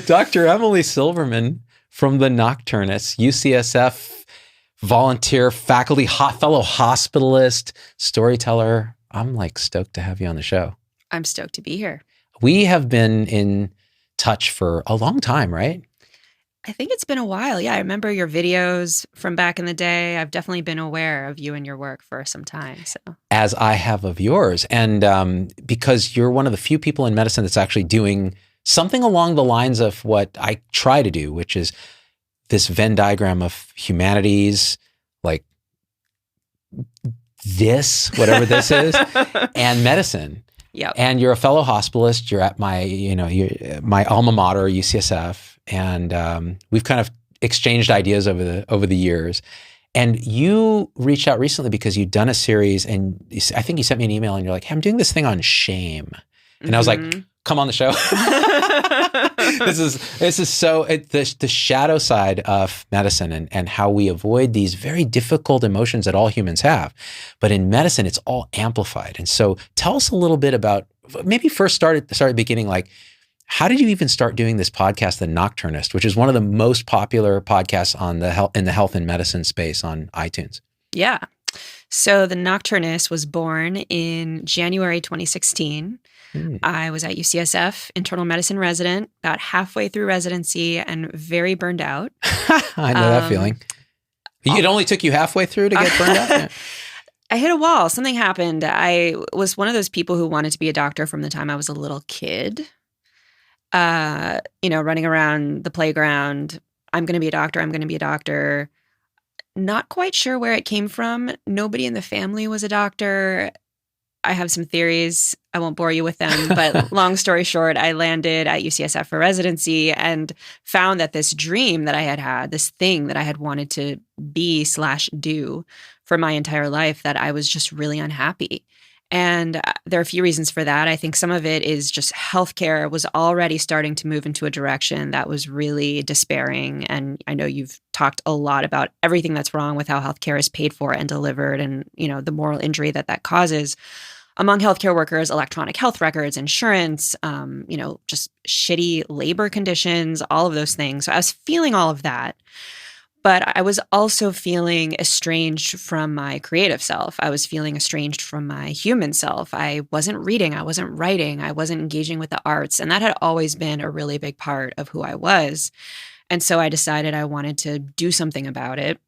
Dr. Emily Silverman from the Nocturnists, UCSF volunteer, faculty, fellow hospitalist, storyteller. I'm like stoked to have you on the show. I'm stoked to be here. We have been in touch for a long time, right? I think it's been a while. Yeah, I remember your videos from back in the day. I've definitely been aware of you and your work for some time. So, as I have of yours. And because you're one of the few people in medicine that's actually doing something along the lines of what I try to do, which is this Venn diagram of humanities, like this, whatever this is, and medicine. Yeah. And you're a fellow hospitalist. You're at my, my alma mater, UCSF. And we've kind of exchanged ideas over the years. And you reached out recently because you'd done a series, and I think you sent me an email, and you're like, "Hey, I'm doing this thing on shame," and I was like, "Come on the show." This is so the shadow side of medicine and how we avoid these very difficult emotions that all humans have, but in medicine it's all amplified. And so, tell us a little bit about, maybe first start at the beginning, like, how did you even start doing this podcast, The Nocturnist, which is one of the most popular podcasts on in the health and medicine space on iTunes? Yeah. So The Nocturnist was born in January 2016. I was at UCSF, internal medicine resident, about halfway through residency and very burned out. I know that feeling. It only took you halfway through to get burned out? Yeah. I hit a wall. Something happened. I was one of those people who wanted to be a doctor from the time I was a little kid. Running around the playground. I'm going to be a doctor. I'm going to be a doctor. Not quite sure where it came from. Nobody in the family was a doctor. I have some theories. I won't bore you with them, but long story short, I landed at UCSF for residency and found that this dream that I had, this thing that I had wanted to be/do for my entire life, that I was just really unhappy. And there are a few reasons for that. I think some of it is just healthcare was already starting to move into a direction that was really despairing. And I know you've talked a lot about everything that's wrong with how healthcare is paid for and delivered, and, the moral injury that causes among healthcare workers, electronic health records, insurance, just shitty labor conditions, all of those things. So I was feeling all of that. But I was also feeling estranged from my creative self. I was feeling estranged from my human self. I wasn't reading. I wasn't writing. I wasn't engaging with the arts. And that had always been a really big part of who I was. And so I decided I wanted to do something about it.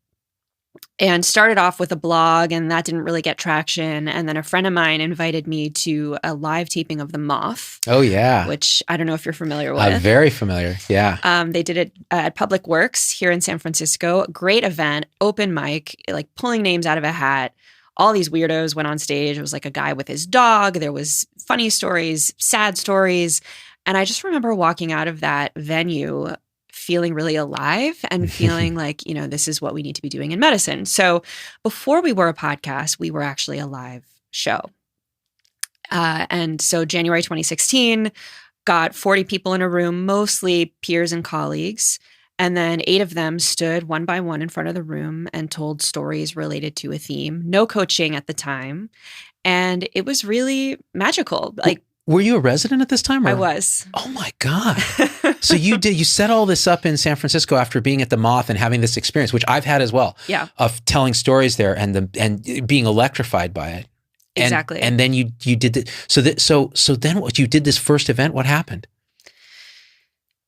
And started off with a blog, and that didn't really get traction. And then a friend of mine invited me to a live taping of The Moth. Oh, yeah. Which I don't know if you're familiar with. Very familiar, yeah. They did it at Public Works here in San Francisco. Great event, open mic, like pulling names out of a hat. All these weirdos went on stage. It was like a guy with his dog. There was funny stories, sad stories. And I just remember walking out of that venue feeling really alive and feeling like, this is what we need to be doing in medicine. So before we were a podcast, we were actually a live show. And so January 2016, got 40 people in a room, mostly peers and colleagues. And then 8 of them stood one by one in front of the room and told stories related to a theme. No coaching at the time. And it was really magical. Were you a resident at this time? Or? I was. Oh my God. So you set all this up in San Francisco after being at the Moth and having this experience, which I've had as well. Yeah. Of telling stories there and being electrified by it. Exactly. And then you did it. So then what, you did this first event, what happened?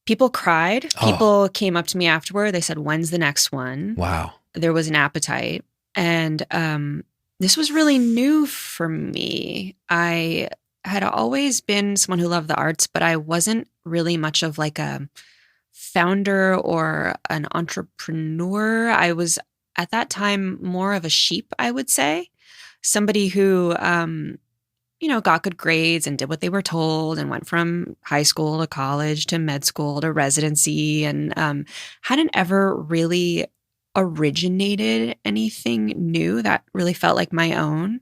People cried. People came up to me afterward. They said, "When's the next one?" Wow. There was an appetite. And this was really new for me. I had always been someone who loved the arts, but I wasn't really much of like a founder or an entrepreneur. I was at that time more of a sheep, I would say. Somebody who, got good grades and did what they were told and went from high school to college to med school to residency and hadn't ever really originated anything new that really felt like my own.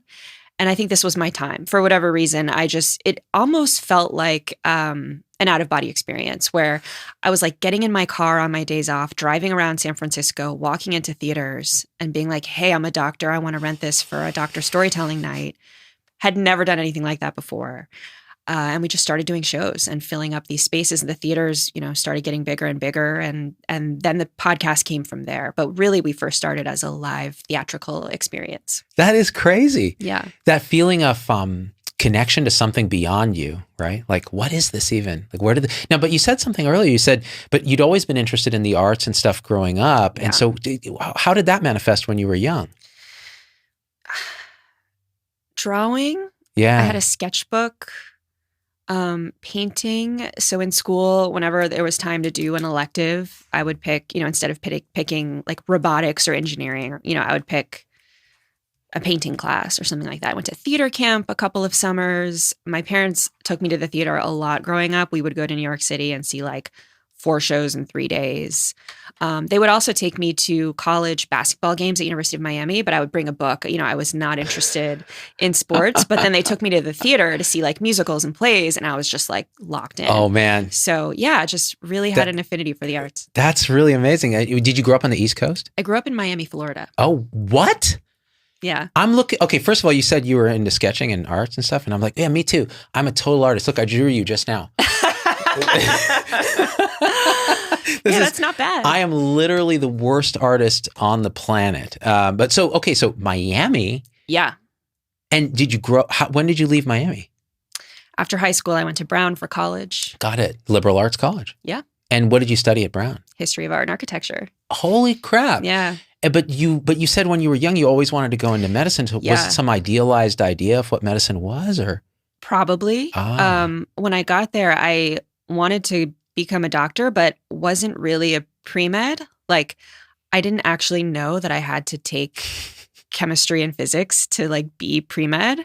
And I think this was my time. For whatever reason, it almost felt like an out-of-body experience where I was like getting in my car on my days off, driving around San Francisco, walking into theaters and being like, "Hey, I'm a doctor. I want to rent this for a doctor storytelling night." Had never done anything like that before. And we just started doing shows and filling up these spaces, and the theaters, started getting bigger and bigger. And then the podcast came from there. But really, we first started as a live theatrical experience. That is crazy. Yeah. That feeling of connection to something beyond you, right? Like, what is this even? Like, where did now? But you said something earlier. You said, but you'd always been interested in the arts and stuff growing up. Yeah. And so, how did that manifest when you were young? Drawing. Yeah. I had a sketchbook. Painting. So in school, whenever there was time to do an elective, I would pick, instead of picking like robotics or engineering, I would pick a painting class or something like that. I went to theater camp a couple of summers. My parents took me to the theater a lot growing up. We would go to New York City and see like 4 shows in 3 days. They would also take me to college basketball games at University of Miami, but I would bring a book. I was not interested in sports, but then they took me to the theater to see like musicals and plays, and I was just like locked in. Oh, man. So yeah, just really had an affinity for the arts. That's really amazing. Did you grow up on the East Coast? I grew up in Miami, Florida. Oh, what? Yeah. I'm looking, okay, first of all, you said you were into sketching and arts and stuff, and I'm like, yeah, me too. I'm a total artist. Look, I drew you just now. That's not bad. I am literally the worst artist on the planet. So Miami. Yeah. And did you when did you leave Miami? After high school, I went to Brown for college. Got it. Liberal arts college. Yeah. And what did you study at Brown? History of art and architecture. Holy crap. Yeah. But you said when you were young, you always wanted to go into medicine. So was it some idealized idea of what medicine was, or? Probably. When I got there, I wanted to become a doctor, but wasn't really a pre-med. Like, I didn't actually know that I had to take chemistry and physics to like be pre-med.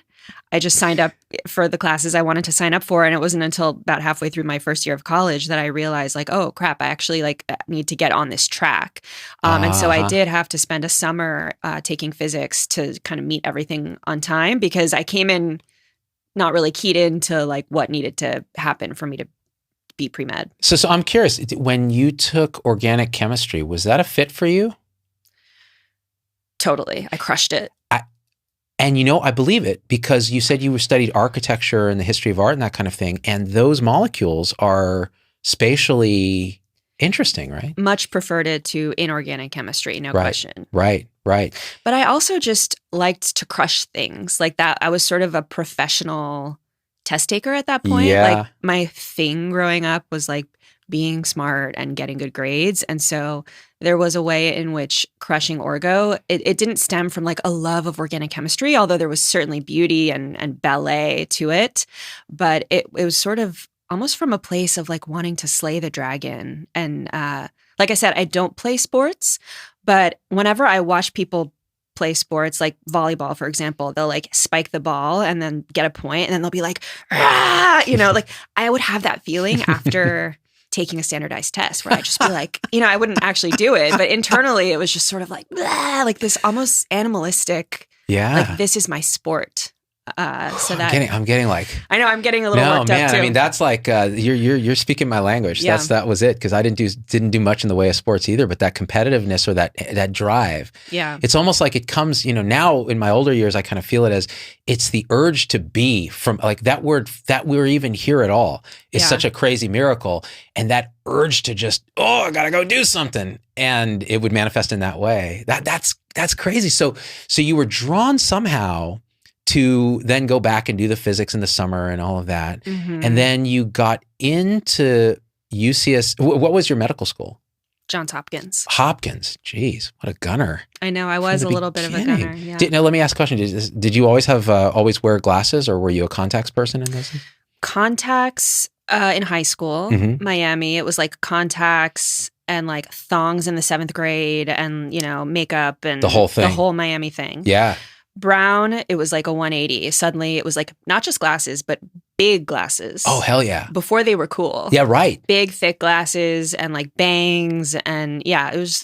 I just signed up for the classes I wanted to sign up for. And it wasn't until about halfway through my first year of college that I realized like, oh crap, I actually like need to get on this track. And so I did have to spend a summer taking physics to kind of meet everything on time, because I came in not really keyed into like what needed to happen for me to be pre-med. So I'm curious, when you took organic chemistry, was that a fit for you? Totally. I crushed it. And I believe it, because you said you studied architecture and the history of art and that kind of thing. And those molecules are spatially interesting, right? Much preferred it to inorganic chemistry, no question. Right. But I also just liked to crush things like that. I was sort of a professional test taker at that point. Yeah. Like my thing growing up was like being smart and getting good grades. And so there was a way in which crushing orgo, it didn't stem from like a love of organic chemistry, although there was certainly beauty and ballet to it. But it was sort of almost from a place of like wanting to slay the dragon. And like I said, I don't play sports, but whenever I watch people play sports, like volleyball, for example, they'll like spike the ball and then get a point, and then they'll be like, ah! Like I would have that feeling after taking a standardized test where I just be like, I wouldn't actually do it, but internally it was just sort of like, blah, like this almost animalistic, like this is my sport. So that I'm getting like, I know I'm getting a little worked up too. I mean, that's like you're speaking my language. Yeah. That was it, because I didn't do much in the way of sports either. But that competitiveness or that drive, it's almost like it comes. Now in my older years, I kind of feel it as it's the urge to be, from like that word that we're even here at all is such a crazy miracle, and that urge to just I gotta go do something, and it would manifest in that way. That's crazy. So you were drawn somehow to then go back and do the physics in the summer and all of that. Mm-hmm. And then you got into UCSF. What was your medical school? Johns Hopkins. Hopkins. Jeez, what a gunner. I know. I was a little bit of a gunner. Yeah. Now, let me ask a question. Did you always always wear glasses, or were you a contacts person in those things? Contacts in high school, mm-hmm. Miami. It was like contacts and like thongs in the 7th grade and, makeup and the whole thing. The whole Miami thing. Yeah. Brown, it was like a 180. Suddenly it was like not just glasses, but big glasses. Oh, hell yeah. Before they were cool. Yeah, right. Big, thick glasses and like bangs. And yeah, it was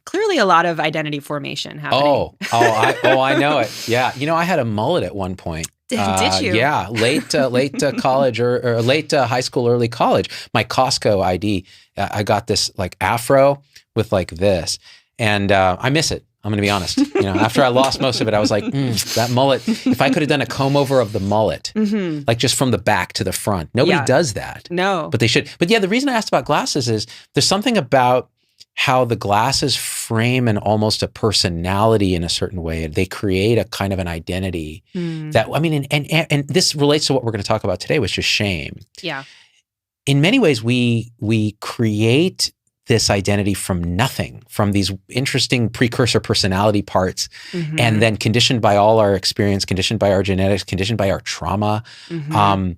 clearly a lot of identity formation happening. I know it. Yeah. I had a mullet at one point. Did you? Yeah. Late college or late high school, early college. My Costco ID, I got this like afro with like this. And I miss it. I'm going to be honest. After I lost most of it, I was like, that mullet, if I could have done a comb over of the mullet, like just from the back to the front. Nobody does that. No. But they should. But yeah, the reason I asked about glasses is there's something about how the glasses frame and almost a personality in a certain way. They create a kind of an identity that, I mean, and this relates to what we're going to talk about today, which is shame. Yeah. In many ways, we create this identity from nothing, from these interesting precursor personality parts, and then conditioned by all our experience, conditioned by our genetics, conditioned by our trauma. And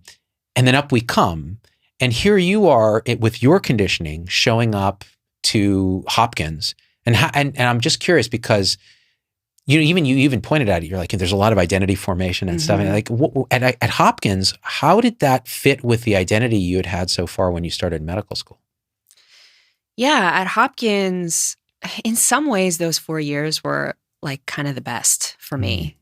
then up we come. And here you are with your conditioning showing up to Hopkins. And I'm just curious because you even pointed at it. You're like, there's a lot of identity formation and stuff. And like at Hopkins, how did that fit with the identity you had had so far when you started medical school? Yeah, at Hopkins, in some ways, those 4 years were like kind of the best for me.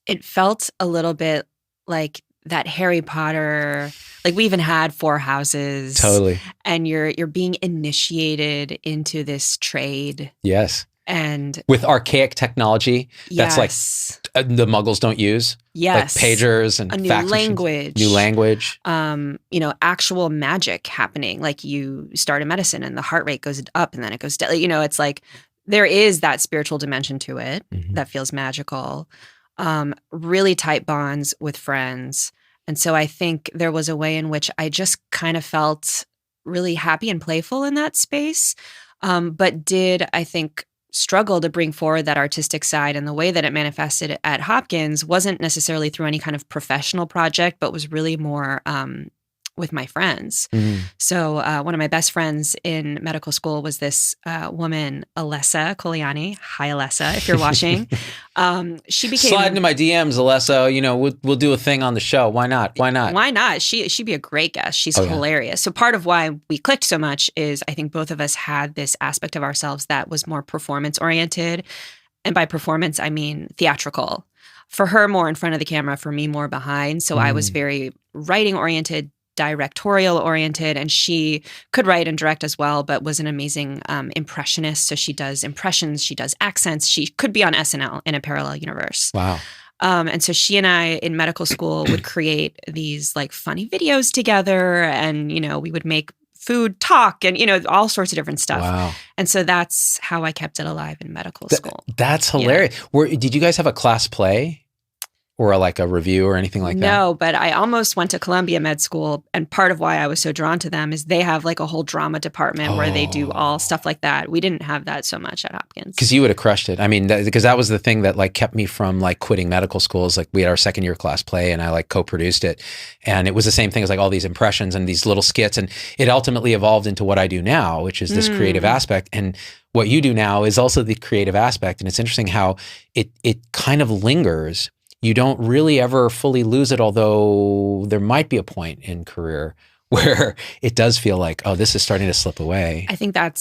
It felt a little bit like that Harry Potter, like we even had 4 houses. Totally. And you're being initiated into this trade. Yes. And with archaic technology that's like the Muggles don't use. Yes. Like pagers and a new fax language. New language. Actual magic happening. Like you start in medicine and the heart rate goes up and then it goes down. It's like there is that spiritual dimension to it that feels magical. Really tight bonds with friends. And so I think there was a way in which I just kind of felt really happy and playful in that space, but did, I think, struggle to bring forward that artistic side. And the way that it manifested at Hopkins wasn't necessarily through any kind of professional project, but was really more with my friends. So one of my best friends in medical school was this woman, Alessa Coliani. Hi, Alessa, if you're watching. She became— Slide into my DMs, Alessa. We'll do a thing on the show. Why not? Why not? Why not? She'd be a great guest. She's hilarious. So part of why we clicked so much is I think both of us had this aspect of ourselves that was more performance oriented. And by performance, I mean theatrical. For her, more in front of the camera, for me, more behind. So I was very writing oriented, directorial oriented, and she could write and direct as well, but was an amazing impressionist. So she does impressions, she does accents. She could be on SNL in a parallel universe. Wow. And so she and I in medical school would create these like funny videos together, and we would make food talk and all sorts of different stuff. Wow. And so that's how I kept it alive in medical school. That's hilarious. Did you guys have a class play? Or like a review or anything like that? No, but I almost went to Columbia Med School. And part of why I was so drawn to them is they have like a whole drama department where they do all stuff like that. We didn't have that so much at Hopkins. Because you would have crushed it. I mean, because that was the thing that like kept me from like quitting medical schools. Like we had our second year class play and I like co-produced it. And it was the same thing as like all these impressions and these little skits. And it ultimately evolved into what I do now, which is this creative aspect. And what you do now is also the creative aspect. And it's interesting how it kind of lingers. You don't really ever fully lose it, although there might be a point in career where it does feel like, oh, this is starting to slip away. I think that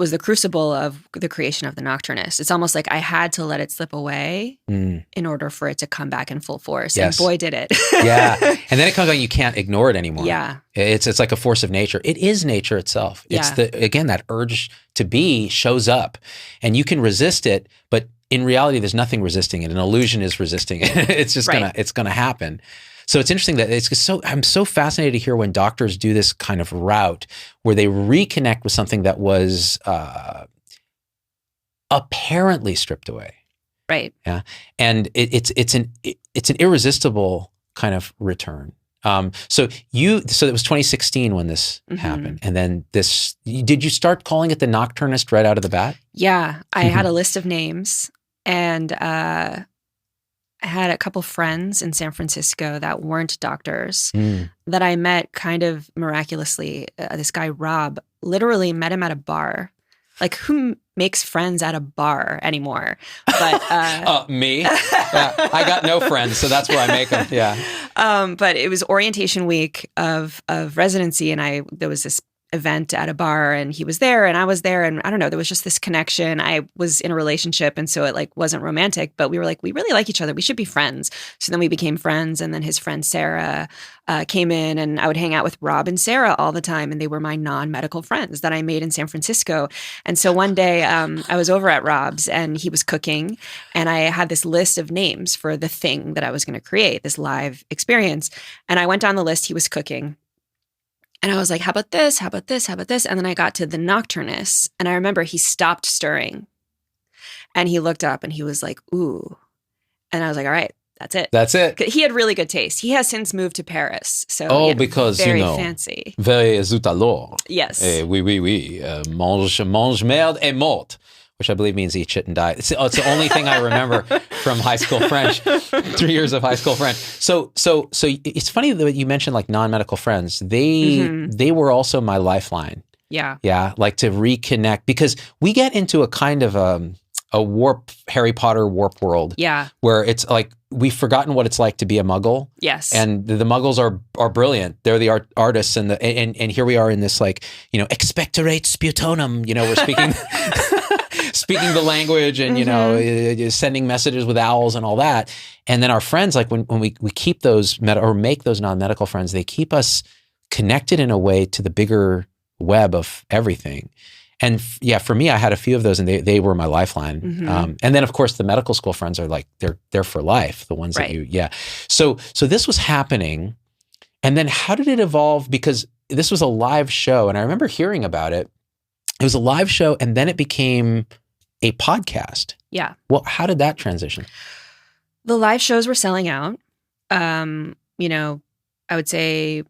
was the crucible of the creation of the Nocturnists. It's almost like I had to let it slip away in order for it to come back in full force. Yes. And boy, did it. Yeah. And then it comes out, you can't ignore it anymore. Yeah. It's like a force of nature. It is nature itself. It's again, that urge to be shows up and you can resist it, but in reality, there's nothing resisting it. An illusion is resisting it. It's just gonna happen. So it's interesting that I'm so fascinated to hear when doctors do this kind of route where they reconnect with something that was apparently stripped away. Right. Yeah. And it's an irresistible kind of return. So it was 2016 when this happened. And then did you start calling it the Nocturnist right out of the bat? Yeah. I had a list of names. And I had a couple friends in San Francisco that weren't doctors that I met kind of miraculously. This guy, Rob, literally met him at a bar. Like, who makes friends at a bar anymore? But me. I got no friends, so that's where I make them. Yeah. But it was orientation week of residency, and there was this event at a bar, and he was there and I was there, and I don't know, there was just this connection. I was in a relationship, and so it like wasn't romantic, but we were like, we really like each other, we should be friends. So then we became friends, and then his friend Sarah came in, and I would hang out with Rob and Sarah all the time, and they were my non-medical friends that I made in San Francisco. And so one day I was over at Rob's, and he was cooking, and I had this list of names for the thing that I was going to create, this live experience. And I went down the list. He was cooking. And I was like, how about this? How about this? How about this? And then I got to the Nocturnists. And I remember he stopped stirring. And he looked up and he was like, ooh. And I was like, all right, that's it. That's it. He had really good taste. He has since moved to Paris. So because, very fancy. Very zut alors. Yes. Oui, oui, oui. Mange merde et morte. Which I believe means eat shit and die. It's the only thing I remember from high school French, 3 years of high school French. So it's funny that you mentioned like non-medical friends. They were also my lifeline. Yeah. Yeah. Like to reconnect, because we get into a kind of a warp, Harry Potter warp world. Yeah. Where it's like, we've forgotten what it's like to be a muggle. Yes. And the muggles are brilliant. They're the artists, and here we are in this like, expectorate sputonum, we're speaking speaking the language and, sending messages with owls and all that. And then our friends, like when we keep those or make those non-medical friends, they keep us connected in a way to the bigger web of everything. And for me, I had a few of those, and they were my lifeline. And then of course the medical school friends are like, they're for life. The ones that So this was happening. And then how did it evolve? Because this was a live show, and I remember hearing about it. It was a live show, and then it became a podcast. Yeah. Well, how did that transition? The live shows were selling out. I would say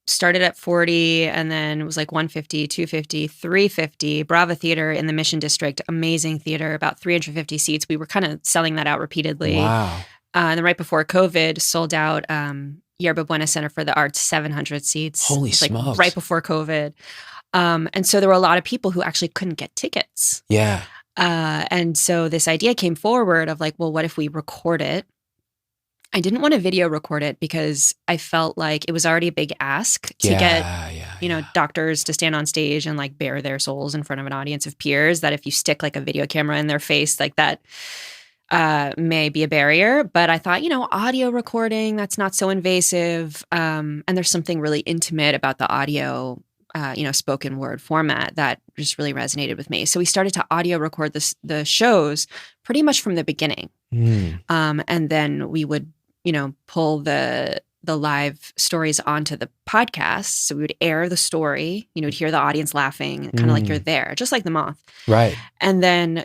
started at 40, and then it was like 150, 250, 350. Brava Theater in the Mission District, amazing theater, about 350 seats. We were kind of selling that out repeatedly. Wow. And then right before COVID, sold out Yerba Buena Center for the Arts, 700 seats. Holy smokes. Like right before COVID. And so there were a lot of people who actually couldn't get tickets. Yeah. And so this idea came forward of like, well, what if we record it? I didn't want to video record it because I felt like it was already a big ask to get, doctors to stand on stage and like bare their souls in front of an audience of peers, that if you stick like a video camera in their face, like that may be a barrier. But I thought, audio recording, that's not so invasive. And there's something really intimate about the audio spoken word format that just really resonated with me. So we started to audio record the shows pretty much from the beginning. And then we would, pull the live stories onto the podcast. So we would air the story, would hear the audience laughing, kind of like you're there, just like The Moth. Right. And then,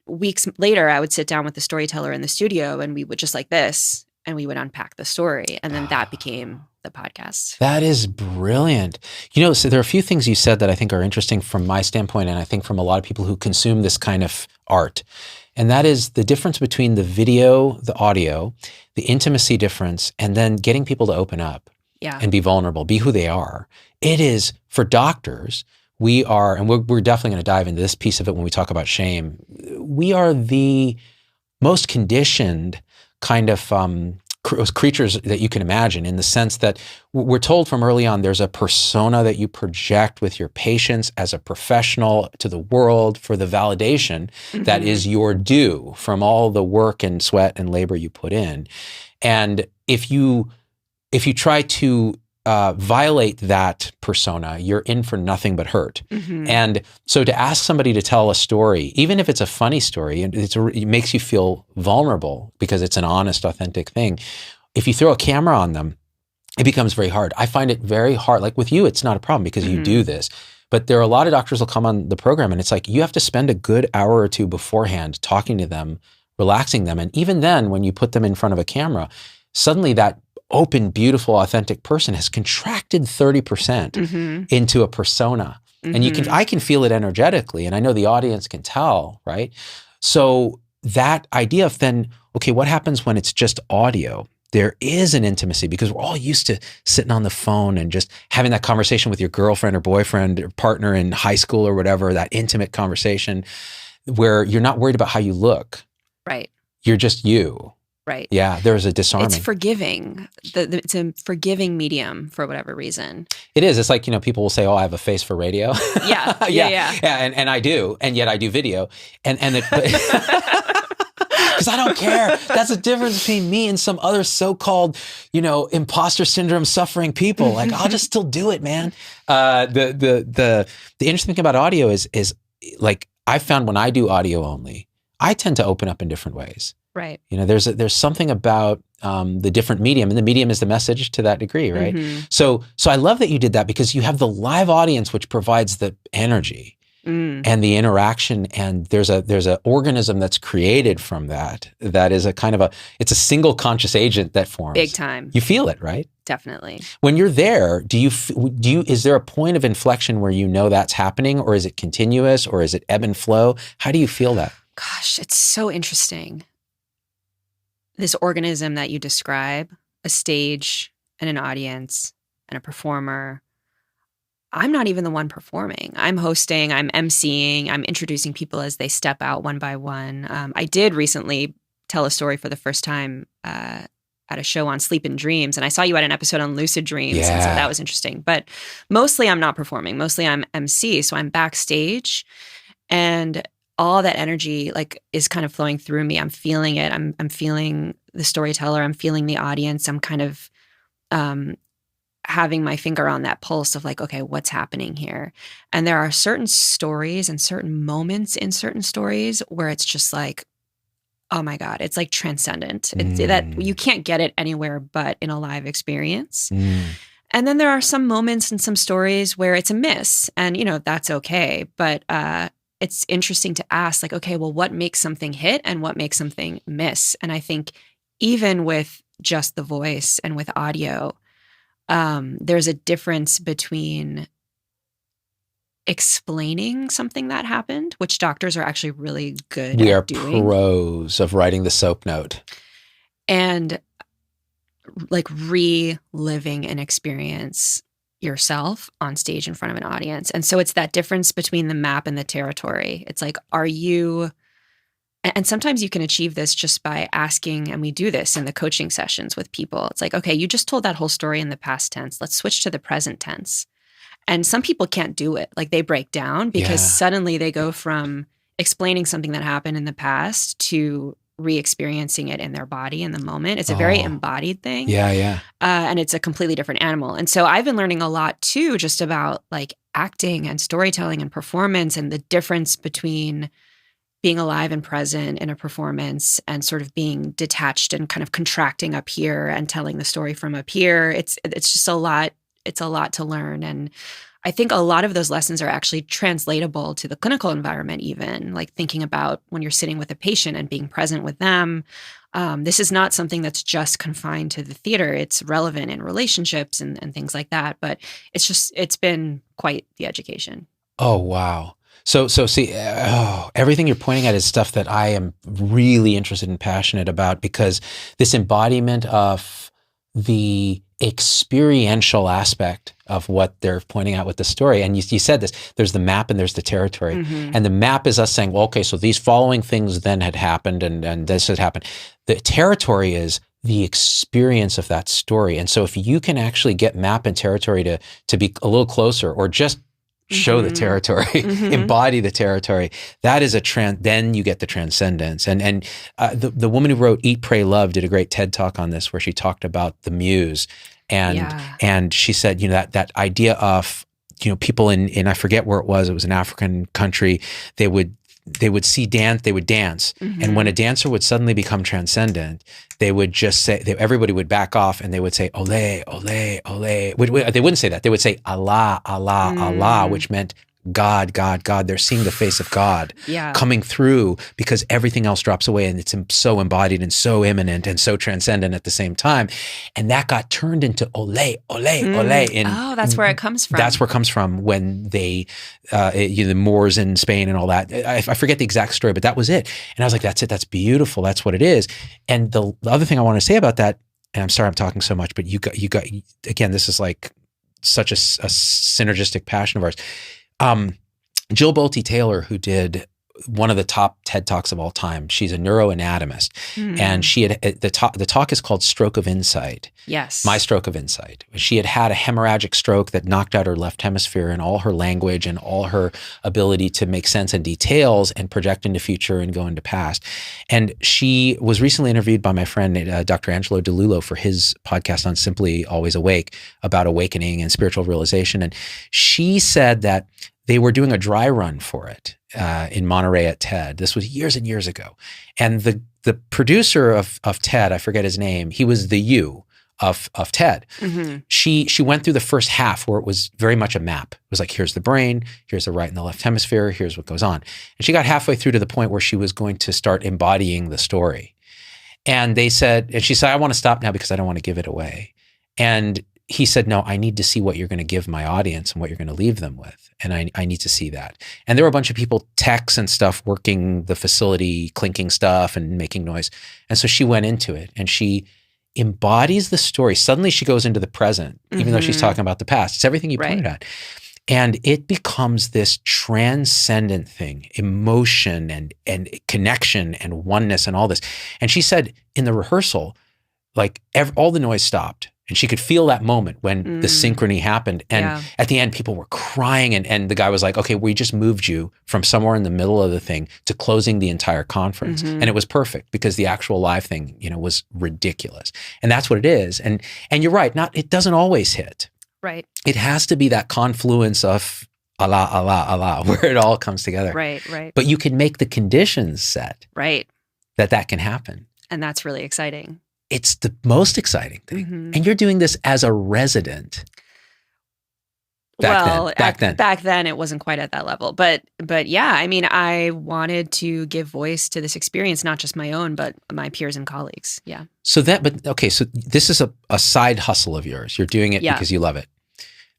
weeks later, I would sit down with the storyteller in the studio, and we would just like this, and we would unpack the story. And then that became the podcast. That is brilliant. So there are a few things you said that I think are interesting from my standpoint, and I think from a lot of people who consume this kind of art. And that is the difference between the video, the audio, the intimacy difference, and then getting people to open up and be vulnerable, be who they are. It is, for doctors, we are, and we're definitely going to dive into this piece of it when we talk about shame. We are the most conditioned kind of creatures that you can imagine, in the sense that we're told from early on there's a persona that you project with your patients as a professional to the world for the validation that is your due from all the work and sweat and labor you put in. And if you try to violate that persona, you're in for nothing but hurt. And so to ask somebody to tell a story, even if it's a funny story, and it makes you feel vulnerable because it's an honest, authentic thing. If you throw a camera on them, it becomes very hard. I find it very hard. Like with you, it's not a problem because you do this. But there are a lot of doctors who'll come on the program, and it's like you have to spend a good hour or two beforehand talking to them, relaxing them. And even then, when you put them in front of a camera, suddenly that open, beautiful, authentic person has contracted 30% into a persona. And I can feel it energetically, and I know the audience can tell, right? So that idea of then, okay, what happens when it's just audio? There is an intimacy, because we're all used to sitting on the phone and just having that conversation with your girlfriend or boyfriend or partner in high school or whatever, that intimate conversation where you're not worried about how you look. Right. You're just you. Right. Yeah, there's a disarming. It's forgiving. It's a forgiving medium for whatever reason. It is. It's like, people will say, "Oh, I have a face for radio." Yeah. Yeah. And I do, and yet I do video, and because I don't care. That's the difference between me and some other so-called, imposter syndrome suffering people. Like, I'll just still do it, man. The interesting thing about audio is like, I found when I do audio only, I tend to open up in different ways. Right. There's something about the different medium, and the medium is the message to that degree, right? Mm-hmm. So I love that you did that, because you have the live audience, which provides the energy and the interaction, and there's a organism that's created from that is a kind of it's a single conscious agent that forms. Big time. You feel it, right? Definitely. When you're there, is there a point of inflection where that's happening, or is it continuous, or is it ebb and flow? How do you feel that? Gosh, it's so interesting. This organism that you describe, a stage and an audience and a performer, I'm not even the one performing. I'm hosting, I'm emceeing, I'm introducing people as they step out one by one. I did recently tell a story for the first time at a show on sleep and dreams, and I saw you at an episode on lucid dreams, and so that was interesting. But mostly I'm not performing. Mostly I'm MC, so I'm backstage, and all that energy is kind of flowing through me. I'm feeling it. I'm feeling the storyteller. I'm feeling the audience. I'm kind of having my finger on that pulse of okay, what's happening here? And there are certain stories and certain moments in certain stories where it's just oh my God, it's transcendent. It's that you can't get it anywhere but in a live experience. And then there are some moments and some stories where it's a miss, and that's okay. But it's interesting to ask okay, well, what makes something hit and what makes something miss? And I think even with just the voice and with audio, there's a difference between explaining something that happened, which doctors are actually really good at doing. We are pros of writing the soap note. And reliving an experience yourself on stage in front of an audience. And so it's that difference between the map and the territory. It's are you, and sometimes you can achieve this just by asking, and we do this in the coaching sessions with people. It's okay, you just told that whole story in the past tense. Let's switch to the present tense. And some people can't do it. They break down because suddenly they go from explaining something that happened in the past to re-experiencing it in their body in the moment. It's a very embodied thing. Yeah. And it's a completely different animal. And so I've been learning a lot too, just about acting and storytelling and performance, and the difference between being alive and present in a performance and sort of being detached and kind of contracting up here and telling the story from up here. It's just a lot. It's a lot to learn. And I think a lot of those lessons are actually translatable to the clinical environment, even thinking about when you're sitting with a patient and being present with them. This is not something that's just confined to the theater. It's relevant in relationships and things like that. But it's been quite the education. Oh, wow. So see, everything you're pointing at is stuff that I am really interested and passionate about, because this embodiment of the experiential aspect of what they're pointing out with the story. And you said this, there's the map and there's the territory. Mm-hmm. And the map is us saying, well, okay, so these following things then had happened and this had happened. The territory is the experience of that story. And so if you can actually get map and territory to be a little closer, or just show the territory, embody the territory, that is then you get the transcendence. And the woman who wrote Eat, Pray, Love did a great TED Talk on this, where she talked about the muse. And she said, that idea of, people in I forget where it was an African country, they would see dance, they would dance. Mm-hmm. And when a dancer would suddenly become transcendent, they would just say, everybody would back off and they would say, ole, ole, ole. They wouldn't say that. They would say, Allah, Allah, Allah, which meant God, God, God. They're seeing the face of God coming through, because everything else drops away and it's so embodied and so immanent and so transcendent at the same time. And that got turned into ole, ole, ole. That's where it comes from. That's where it comes from when they, the Moors in Spain and all that. I forget the exact story, but that was it. And I was like, that's it. That's beautiful. That's what it is. And the other thing I want to say about that, and I'm sorry I'm talking so much, but you got again, this is such a synergistic passion of ours. Jill Bolte Taylor, who did one of the top TED Talks of all time. She's a neuroanatomist, and she had the talk is called Stroke of Insight. Yes. My Stroke of Insight. She had a hemorrhagic stroke that knocked out her left hemisphere, and all her language and all her ability to make sense in details and project into future and go into past. And she was recently interviewed by my friend, Dr. Angelo DeLullo, for his podcast on Simply Always Awake about awakening and spiritual realization. And she said that they were doing a dry run for it in Monterey at TED. This was years and years ago. And the producer of TED, I forget his name, he was the you of TED. She went through the first half where it was very much a map. It was like, here's the brain, here's the right and the left hemisphere, here's what goes on. And she got halfway through to the point where she was going to start embodying the story. And she said, I want to stop now because I don't want to give it away. And he said, no, I need to see what you're going to give my audience and what you're going to leave them with. And I need to see that. And there were a bunch of people, techs and stuff, working the facility, clinking stuff and making noise. And so she went into it and she embodies the story. Suddenly she goes into the present, even though she's talking about the past. It's everything you pointed at. And it becomes this transcendent thing, emotion and connection and oneness and all this. And she said in the rehearsal, like all the noise stopped. And she could feel that moment when the synchrony happened. And at the end, people were crying. And the guy was like, okay, we just moved you from somewhere in the middle of the thing to closing the entire conference. And it was perfect because the actual live thing, was ridiculous. And that's what it is. And you're right, it doesn't always hit. Right. It has to be that confluence of Allah, Allah, Allah, where it all comes together. Right. But you can make the conditions set. Right. That can happen. And that's really exciting. It's the most exciting thing. And you're doing this as a resident. Back then it wasn't quite at that level. But yeah, I mean, I wanted to give voice to this experience, not just my own, but my peers and colleagues. Yeah. So this is a side hustle of yours. You're doing it because you love it.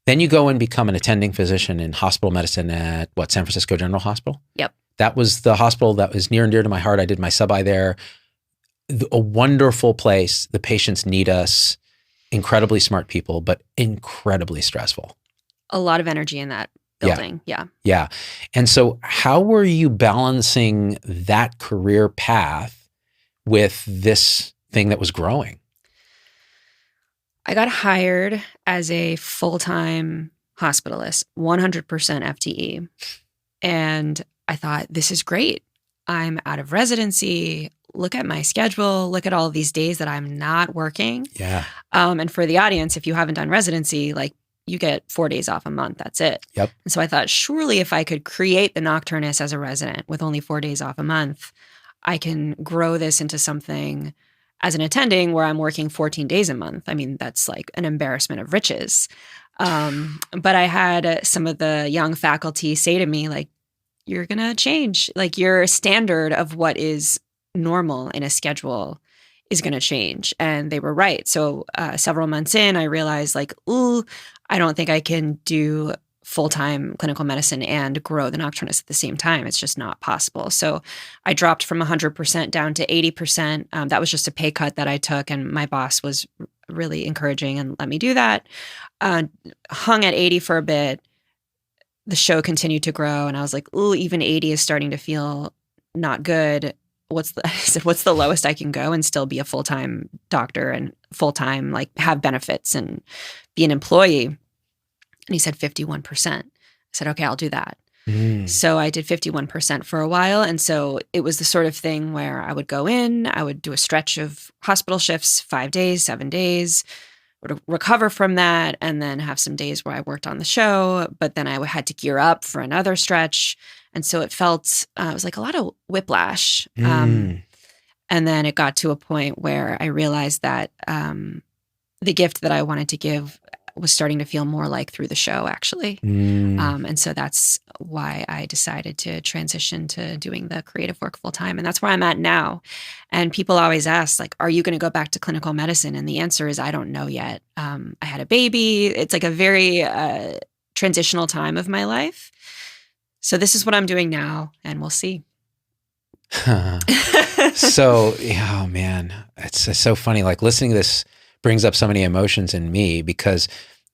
Then you go and become an attending physician in hospital medicine at San Francisco General Hospital? Yep. That was the hospital that was near and dear to my heart. I did my sub-I there. A wonderful place. The patients need us. Incredibly smart people, but incredibly stressful. A lot of energy in that building. Yeah. And so how were you balancing that career path with this thing that was growing? I got hired as a full-time hospitalist, 100% FTE. And I thought, this is great. I'm out of residency. Look at my schedule. Look at all of these days that I'm not working. Yeah. And for the audience, if you haven't done residency, like you get 4 days off a month. That's it. Yep. And so I thought, surely if I could create the Nocturnists as a resident with only 4 days off a month, I can grow this into something as an attending where I'm working 14 days a month. I mean, that's like an embarrassment of riches. But I had some of the young faculty say to me, like, you're going to change. Like your standard of what is normal in a schedule is going to change. And they were right. So several months in, I realized like, ooh, I don't think I can do full-time clinical medicine and grow the Nocturnists at the same time. It's just not possible. So I dropped from 100% down to 80%. That was just a pay cut that I took. And my boss was really encouraging and let me do that. Hung at 80 for a bit. The show continued to grow. And I was like, ooh, even 80 is starting to feel not good. I said, what's the lowest I can go and still be a full-time doctor and full-time, like have benefits and be an employee? And he said 51%. I said, okay, I'll do that. So I did 51% for a while. And so it was the sort of thing where I would go in, I would do a stretch of hospital shifts, 5 days, 7 days, would recover from that, and then have some days where I worked on the show. But then I had to gear up for another stretch. And so it felt, it was like a lot of whiplash. And then it got to a point where I realized that the gift that I wanted to give was starting to feel more like through the show, actually. And so that's why I decided to transition to doing the creative work full time. And that's where I'm at now. And people always ask, like, are you going to go back to clinical medicine? And the answer is, I don't know yet. I had a baby. It's like a very transitional time of my life. So this is what I'm doing now, and we'll see. So, oh man, it's so funny. Like listening to this brings up so many emotions in me because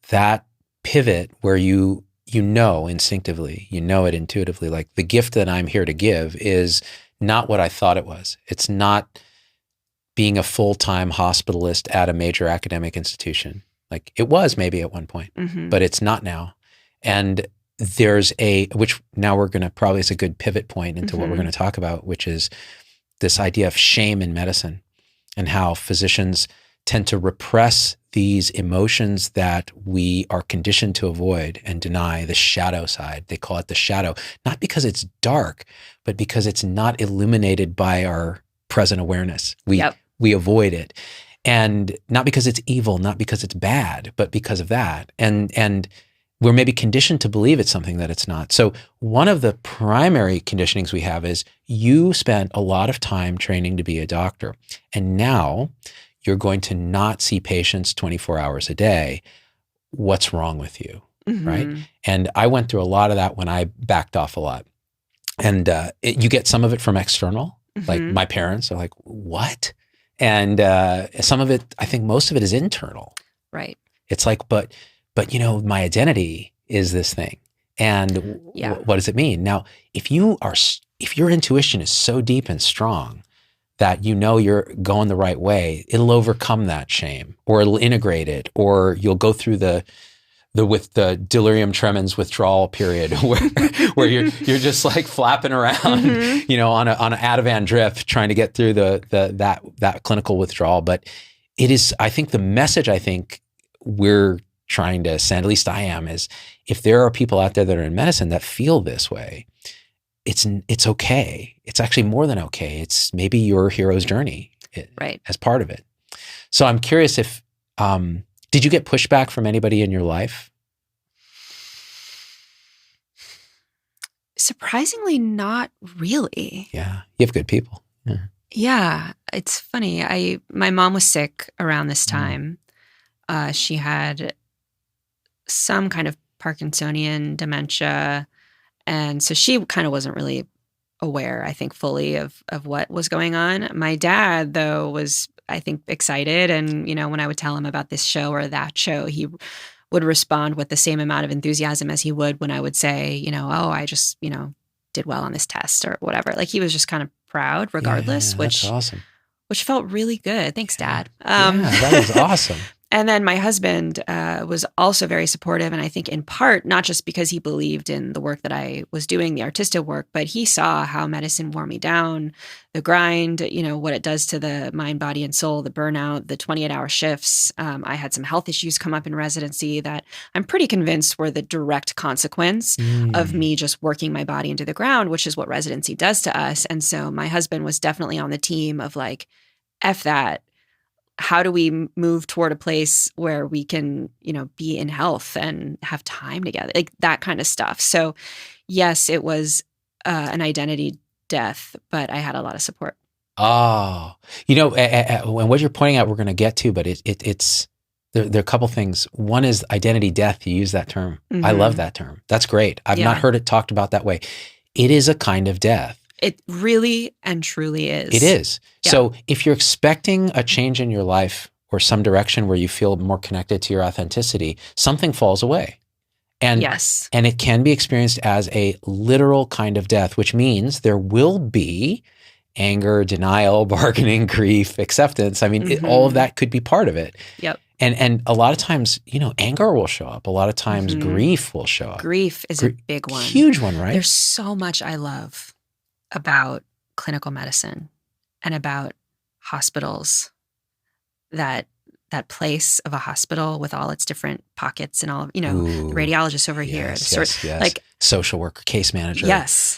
that pivot where you you know instinctively, you know it intuitively, like the gift that I'm here to give is not what I thought it was. It's not being a full-time hospitalist at a major academic institution. Like it was maybe at one point, but it's not now. And there's which now we're going to probably is a good pivot point into what we're going to talk about, which is this idea of shame in medicine and how physicians tend to repress these emotions that we are conditioned to avoid and deny, the shadow side. They call it the shadow, not because it's dark, but because it's not illuminated by our present awareness. We avoid it. And not because it's evil, not because it's bad, but because of that. And we're maybe conditioned to believe it's something that it's not. So one of the primary conditionings we have is you spent a lot of time training to be a doctor, and now you're going to not see patients 24 hours a day. What's wrong with you, right? And I went through a lot of that when I backed off a lot. And you get some of it from external, like my parents are like, what? And some of it, I think most of it is internal. Right. It's like, but my identity is this thing. And what does it mean? Now, if your intuition is so deep and strong that you know you're going the right way, it'll overcome that shame, or it'll integrate it, or you'll go through the delirium tremens withdrawal period where you're just like flapping around, on an Ativan drip trying to get through that clinical withdrawal. But it is, I think the message we're trying to send, at least I am, is if there are people out there that are in medicine that feel this way, it's okay. It's actually more than okay. It's maybe your hero's journey as part of it. So I'm curious if, did you get pushback from anybody in your life? Surprisingly, not really. Yeah. You have good people. Yeah. It's funny. My mom was sick around this time. She had some kind of Parkinsonian dementia. And so she kind of wasn't really aware, I think, fully of what was going on. My dad, though, was, I think, excited. And, when I would tell him about this show or that show, he would respond with the same amount of enthusiasm as he would when I would say, I just, did well on this test or whatever. Like he was just kind of proud regardless, that's awesome. Which felt really good. Thanks, Dad. That was awesome. And then my husband was also very supportive. And I think in part, not just because he believed in the work that I was doing, the artistic work, but he saw how medicine wore me down, the grind, what it does to the mind, body, and soul, the burnout, the 28-hour shifts. I had some health issues come up in residency that I'm pretty convinced were the direct consequence of me just working my body into the ground, which is what residency does to us. And so my husband was definitely on the team of like, F that. How do we move toward a place where we can, be in health and have time together, like that kind of stuff. So yes, it was an identity death, but I had a lot of support. Oh, and what you're pointing out, we're going to get to, but it's there are a couple things. One is identity death. You use that term. I love that term. That's great. I've not heard it talked about that way. It is a kind of death. It really and truly is. It is. Yeah. So if you're expecting a change in your life or some direction where you feel more connected to your authenticity, something falls away. And it can be experienced as a literal kind of death, which means there will be anger, denial, bargaining, grief, acceptance. I mean, all of that could be part of it. Yep. And a lot of times, anger will show up. A lot of times grief will show up. Grief is a big one. Huge one, right? There's so much I love about clinical medicine and about hospitals, that place of a hospital with all its different pockets and all of, the radiologist over here, like social worker, case manager,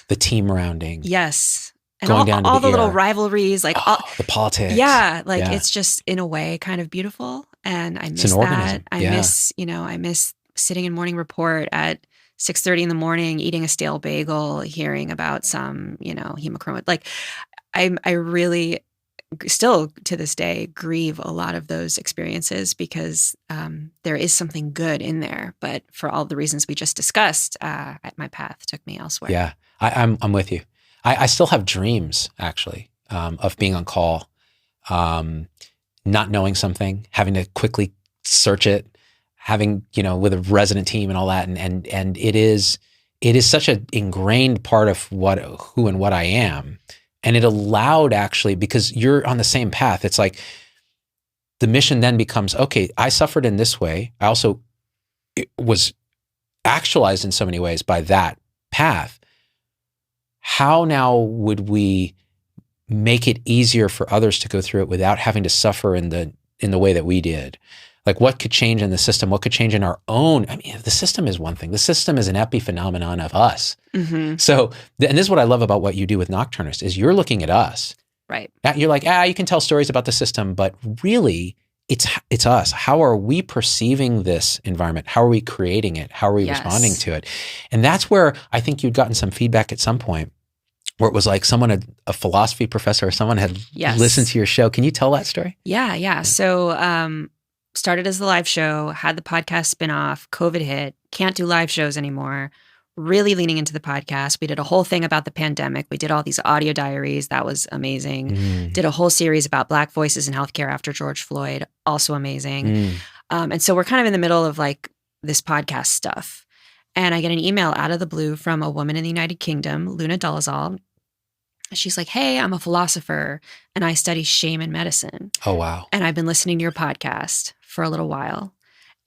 the team rounding. Yes. And going down to all the ER. little rivalries, like the politics. Yeah. It's just in a way kind of beautiful. And I miss that. I miss sitting in morning report at 6:30 in the morning, eating a stale bagel, hearing about some, hemochroma. Like I really still to this day grieve a lot of those experiences because there is something good in there. But for all the reasons we just discussed, my path took me elsewhere. Yeah, I'm with you. I still have dreams actually of being on call, not knowing something, having to quickly search it, having, with a resident team and all that. And it is such an ingrained part of who and what I am. And it allowed, actually, because you're on the same path. It's like the mission then becomes, okay, I suffered in this way. I also was actualized in so many ways by that path. How now would we make it easier for others to go through it without having to suffer in the way that we did? Like, what could change in the system? What could change in our own? I mean, the system is one thing. The system is an epiphenomenon of us. Mm-hmm. So, and this is what I love about what you do with Nocturnists, is you're looking at us. Right. You're like, you can tell stories about the system, but really it's us. How are we perceiving this environment? How are we creating it? How are we responding to it? And that's where I think you'd gotten some feedback at some point where it was like a philosophy professor or someone had listened to your show. Can you tell that story? Yeah. So, started as the live show, had the podcast spinoff, COVID hit, can't do live shows anymore, really leaning into the podcast. We did a whole thing about the pandemic. We did all these audio diaries. That was amazing. Did a whole series about Black voices in healthcare after George Floyd. Also amazing. And so we're kind of in the middle of like this podcast stuff. And I get an email out of the blue from a woman in the United Kingdom, Luna Dolezal. She's like, hey, I'm a philosopher and I study shame in medicine. Oh, wow. And I've been listening to your podcast for a little while.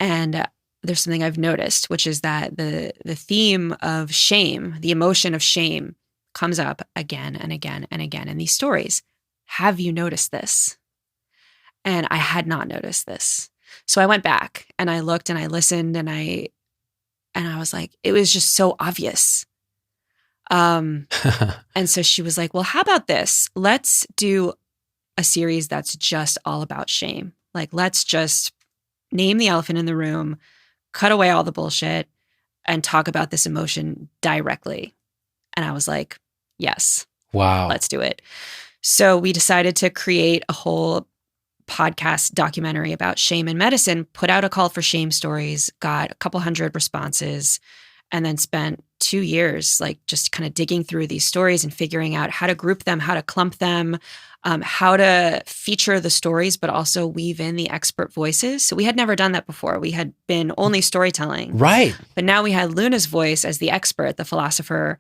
And there's something I've noticed, which is that the theme of shame, the emotion of shame, comes up again and again and again in these stories. Have you noticed this? And I had not noticed this. So I went back and I looked and I listened and I was like, it was just so obvious. And so she was like, well, how about this? Let's do a series that's just all about shame. Like, let's just name the elephant in the room, cut away all the bullshit, and talk about this emotion directly. And I was like, yes. Wow. Let's do it. So we decided to create a whole podcast documentary about shame in medicine, put out a call for shame stories, got a couple hundred responses, and then spent 2 years like just kind of digging through these stories and figuring out how to group them, how to clump them, how to feature the stories, but also weave in the expert voices. So we had never done that before. We had been only storytelling. Right. But now we had Luna's voice as the expert, the philosopher.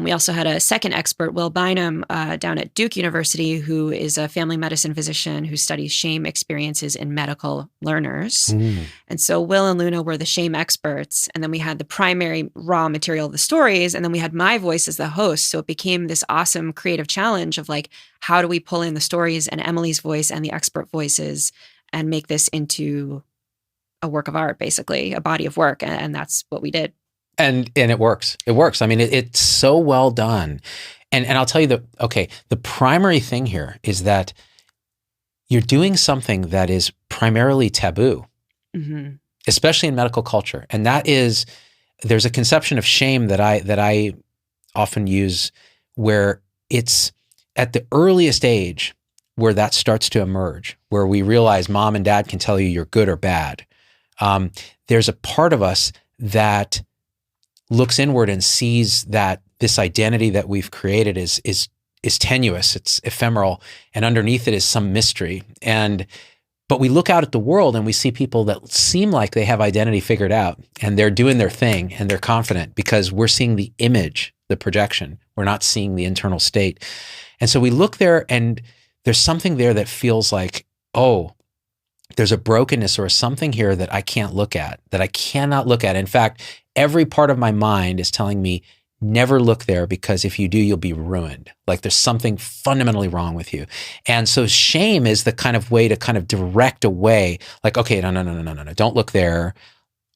We also had a second expert, Will Bynum, down at Duke University, who is a family medicine physician who studies shame experiences in medical learners. And so Will and Luna were the shame experts. And then we had the primary raw material of the stories. And then we had my voice as the host. So it became this awesome creative challenge of like, how do we pull in the stories and Emily's voice and the expert voices and make this into a work of art, basically, a body of work. And that's what we did. And it works. It works. I mean, it's so well done. And I'll tell you the primary thing here is that you're doing something that is primarily taboo, especially in medical culture. And that is, there's a conception of shame that I often use where it's at the earliest age where that starts to emerge, where we realize mom and dad can tell you you're good or bad. There's a part of us that looks inward and sees that this identity that we've created is tenuous, it's ephemeral, and underneath it is some mystery. But we look out at the world and we see people that seem like they have identity figured out and they're doing their thing and they're confident because we're seeing the image, the projection. We're not seeing the internal state. And so we look there and there's something there that feels like, oh, there's a brokenness or something here that I can't look at, that I cannot look at. In fact, every part of my mind is telling me, never look there because if you do, you'll be ruined. Like there's something fundamentally wrong with you. And so shame is the kind of way to kind of direct away, like, okay, no, don't look there.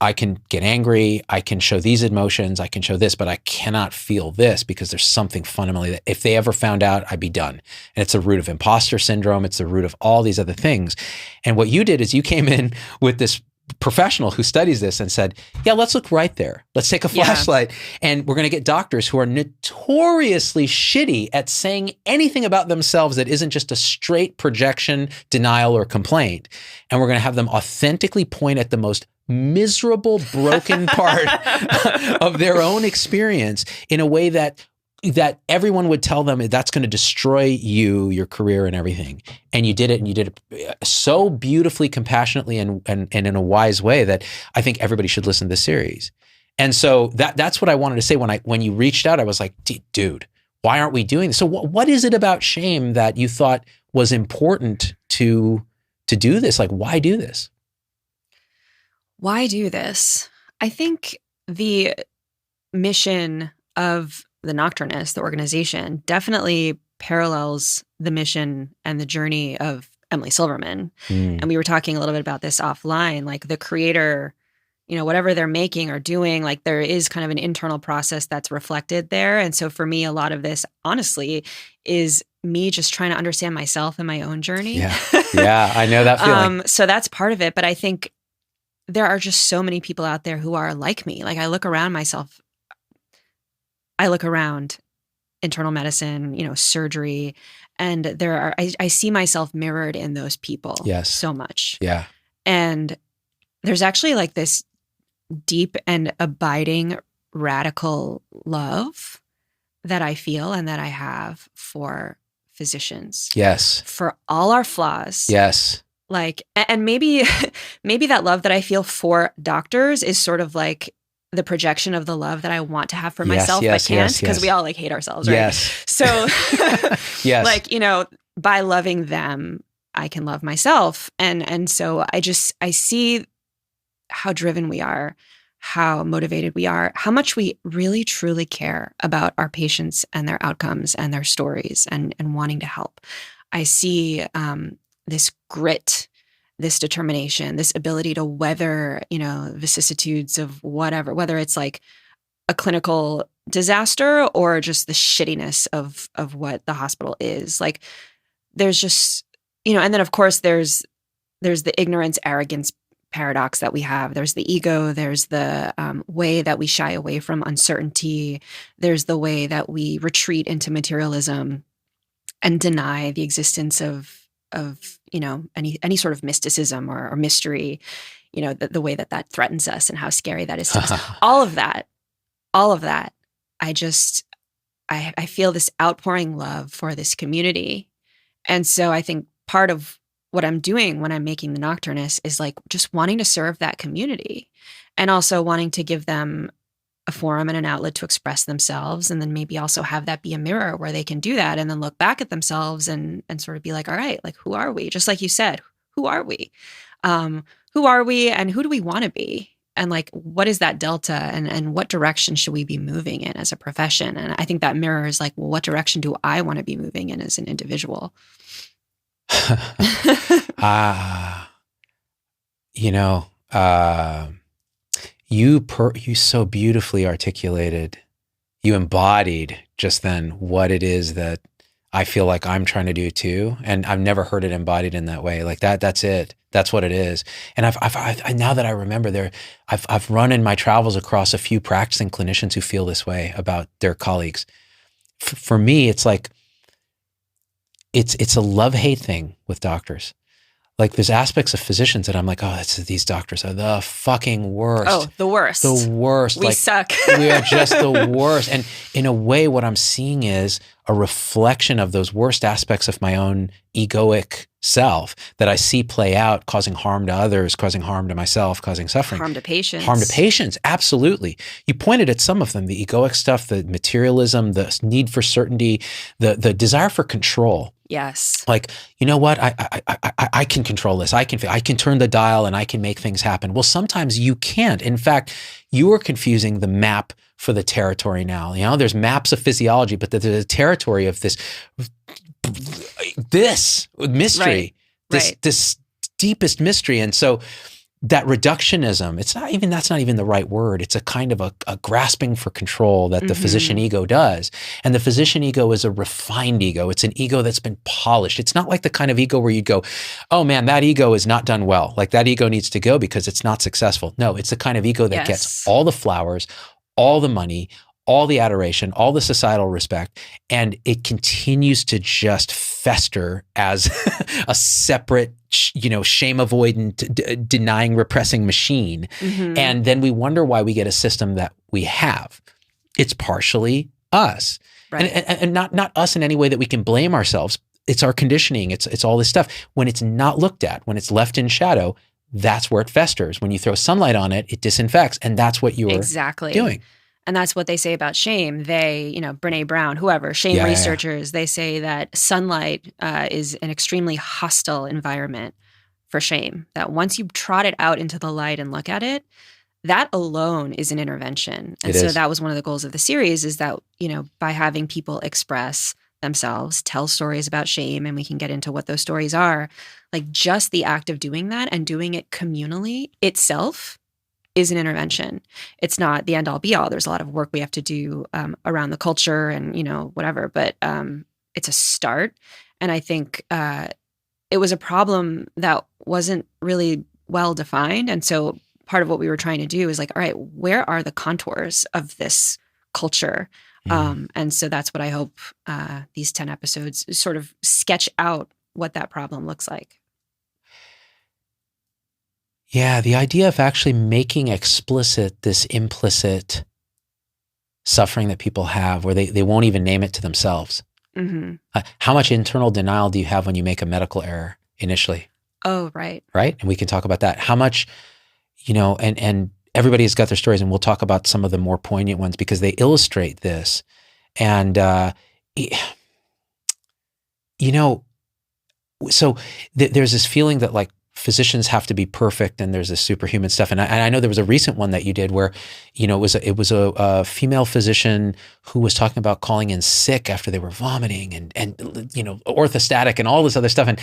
I can get angry. I can show these emotions. I can show this, but I cannot feel this because there's something fundamentally that if they ever found out, I'd be done. And it's the root of imposter syndrome. It's the root of all these other things. And what you did is you came in with this professional who studies this and said, yeah, let's look right there. Let's take a flashlight and we're going to get doctors who are notoriously shitty at saying anything about themselves that isn't just a straight projection, denial, or complaint. And we're going to have them authentically point at the most miserable, broken part of their own experience in a way that that everyone would tell them that's going to destroy you, your career and everything. And you did it, and you did it so beautifully, compassionately, and in a wise way that I think everybody should listen to this series. And so that's what I wanted to say when you reached out. I was like, dude, why aren't we doing this? So what is it about shame that you thought was important to do this? Like, why do this? Why do this? I think the mission of the Nocturnists, the organization, definitely parallels the mission and the journey of Emily Silverman. And we were talking a little bit about this offline, like the creator, whatever they're making or doing, like there is kind of an internal process that's reflected there. And so for me, a lot of this, honestly, is me just trying to understand myself and my own journey. Yeah, I know that feeling. So that's part of it. But I think there are just so many people out there who are like me. Like I look around internal medicine, surgery, and I see myself mirrored in those people so much. Yeah. And there's actually like this deep and abiding radical love that I feel and that I have for physicians. Yes. For all our flaws. Yes. Like, and maybe that love that I feel for doctors is sort of like the projection of the love that I want to have for myself, but can't, because we all like hate ourselves, right? Yes. So, yes. Like, by loving them, I can love myself. And so I see how driven we are, how motivated we are, how much we really truly care about our patients and their outcomes and their stories and wanting to help. I see this grit, this determination, this ability to weather, vicissitudes of whatever, whether it's like a clinical disaster or just the shittiness of what the hospital is. Like there's just, and then of course there's the ignorance, arrogance paradox that we have. There's the ego. There's the way that we shy away from uncertainty. There's the way that we retreat into materialism and deny the existence of any sort of mysticism or mystery, the way that threatens us and how scary that is to us. All of that, I feel this outpouring love for this community. And so I think part of what I'm doing when I'm making the Nocturnists is like just wanting to serve that community and also wanting to give them a forum and an outlet to express themselves, and then maybe also have that be a mirror where they can do that and then look back at themselves and sort of be like, all right, like, who are we? Just like you said, who are we? Who are we and who do we want to be? And like, what is that delta and what direction should we be moving in as a profession? And I think that mirrors like, well, what direction do I want to be moving in as an individual? You so beautifully articulated, you embodied just then what it is that I feel like I'm trying to do too. And I've never heard it embodied in that way. Like that's it. That's what it is. And I've now that I remember I've run in my travels across a few practicing clinicians who feel this way about their colleagues. For me, it's like, it's a love-hate thing with doctors. Like there's aspects of physicians that I'm like, oh, these doctors are the fucking worst. Oh, the worst. The worst. We suck. We are just the worst. And in a way, what I'm seeing is a reflection of those worst aspects of my own egoic self that I see play out, causing harm to others, causing harm to myself, causing suffering. Harm to patients. Harm to patients, absolutely. You pointed at some of them, the egoic stuff, the materialism, the need for certainty, the desire for control. Yes. Like, you know what? I can control this. I can turn the dial and I can make things happen. Well, sometimes you can't. In fact, you are confusing the map for the territory now. There's maps of physiology, but there's a territory of this mystery, this deepest mystery. And so that reductionism, that's not even the right word. It's a kind of a grasping for control that the physician ego does. And the physician ego is a refined ego. It's an ego that's been polished. It's not like the kind of ego where you go, oh man, that ego is not done well. Like that ego needs to go because it's not successful. No, it's the kind of ego that gets all the flowers, all the money, all the adoration, all the societal respect, and it continues to just fester as a separate, shame-avoidant, denying, repressing machine. And then we wonder why we get a system that we have. It's partially us. Right. And not us in any way that we can blame ourselves. It's our conditioning. It's all this stuff. When it's not looked at, when it's left in shadow, that's where it festers. When you throw sunlight on it, it disinfects. And that's what you're doing. And that's what they say about shame. They, Brene Brown, whoever, shame researchers, they say that sunlight is an extremely hostile environment for shame. That once you trot it out into the light and look at it, that alone is an intervention. And so that was one of the goals of the series, is that, by having people express themselves, tell stories about shame, and we can get into what those stories are, like just the act of doing that and doing it communally itself is an intervention. It's not the end all be all. There's a lot of work we have to do around the culture and, whatever, but it's a start. And I think it was a problem that wasn't really well defined. And so part of what we were trying to do is like, all right, where are the contours of this culture? And so that's what I hope these 10 episodes sort of sketch out what that problem looks like. Yeah, the idea of actually making explicit this implicit suffering that people have where they won't even name it to themselves. Mm-hmm. How much internal denial do you have when you make a medical error initially? Oh, right. Right? And we can talk about that. How much, and everybody has got their stories, and we'll talk about some of the more poignant ones because they illustrate this. And, so there's this feeling that like physicians have to be perfect and there's this superhuman stuff. And I know there was a recent one that you did where, it was a female physician who was talking about calling in sick after they were vomiting and orthostatic and all this other stuff.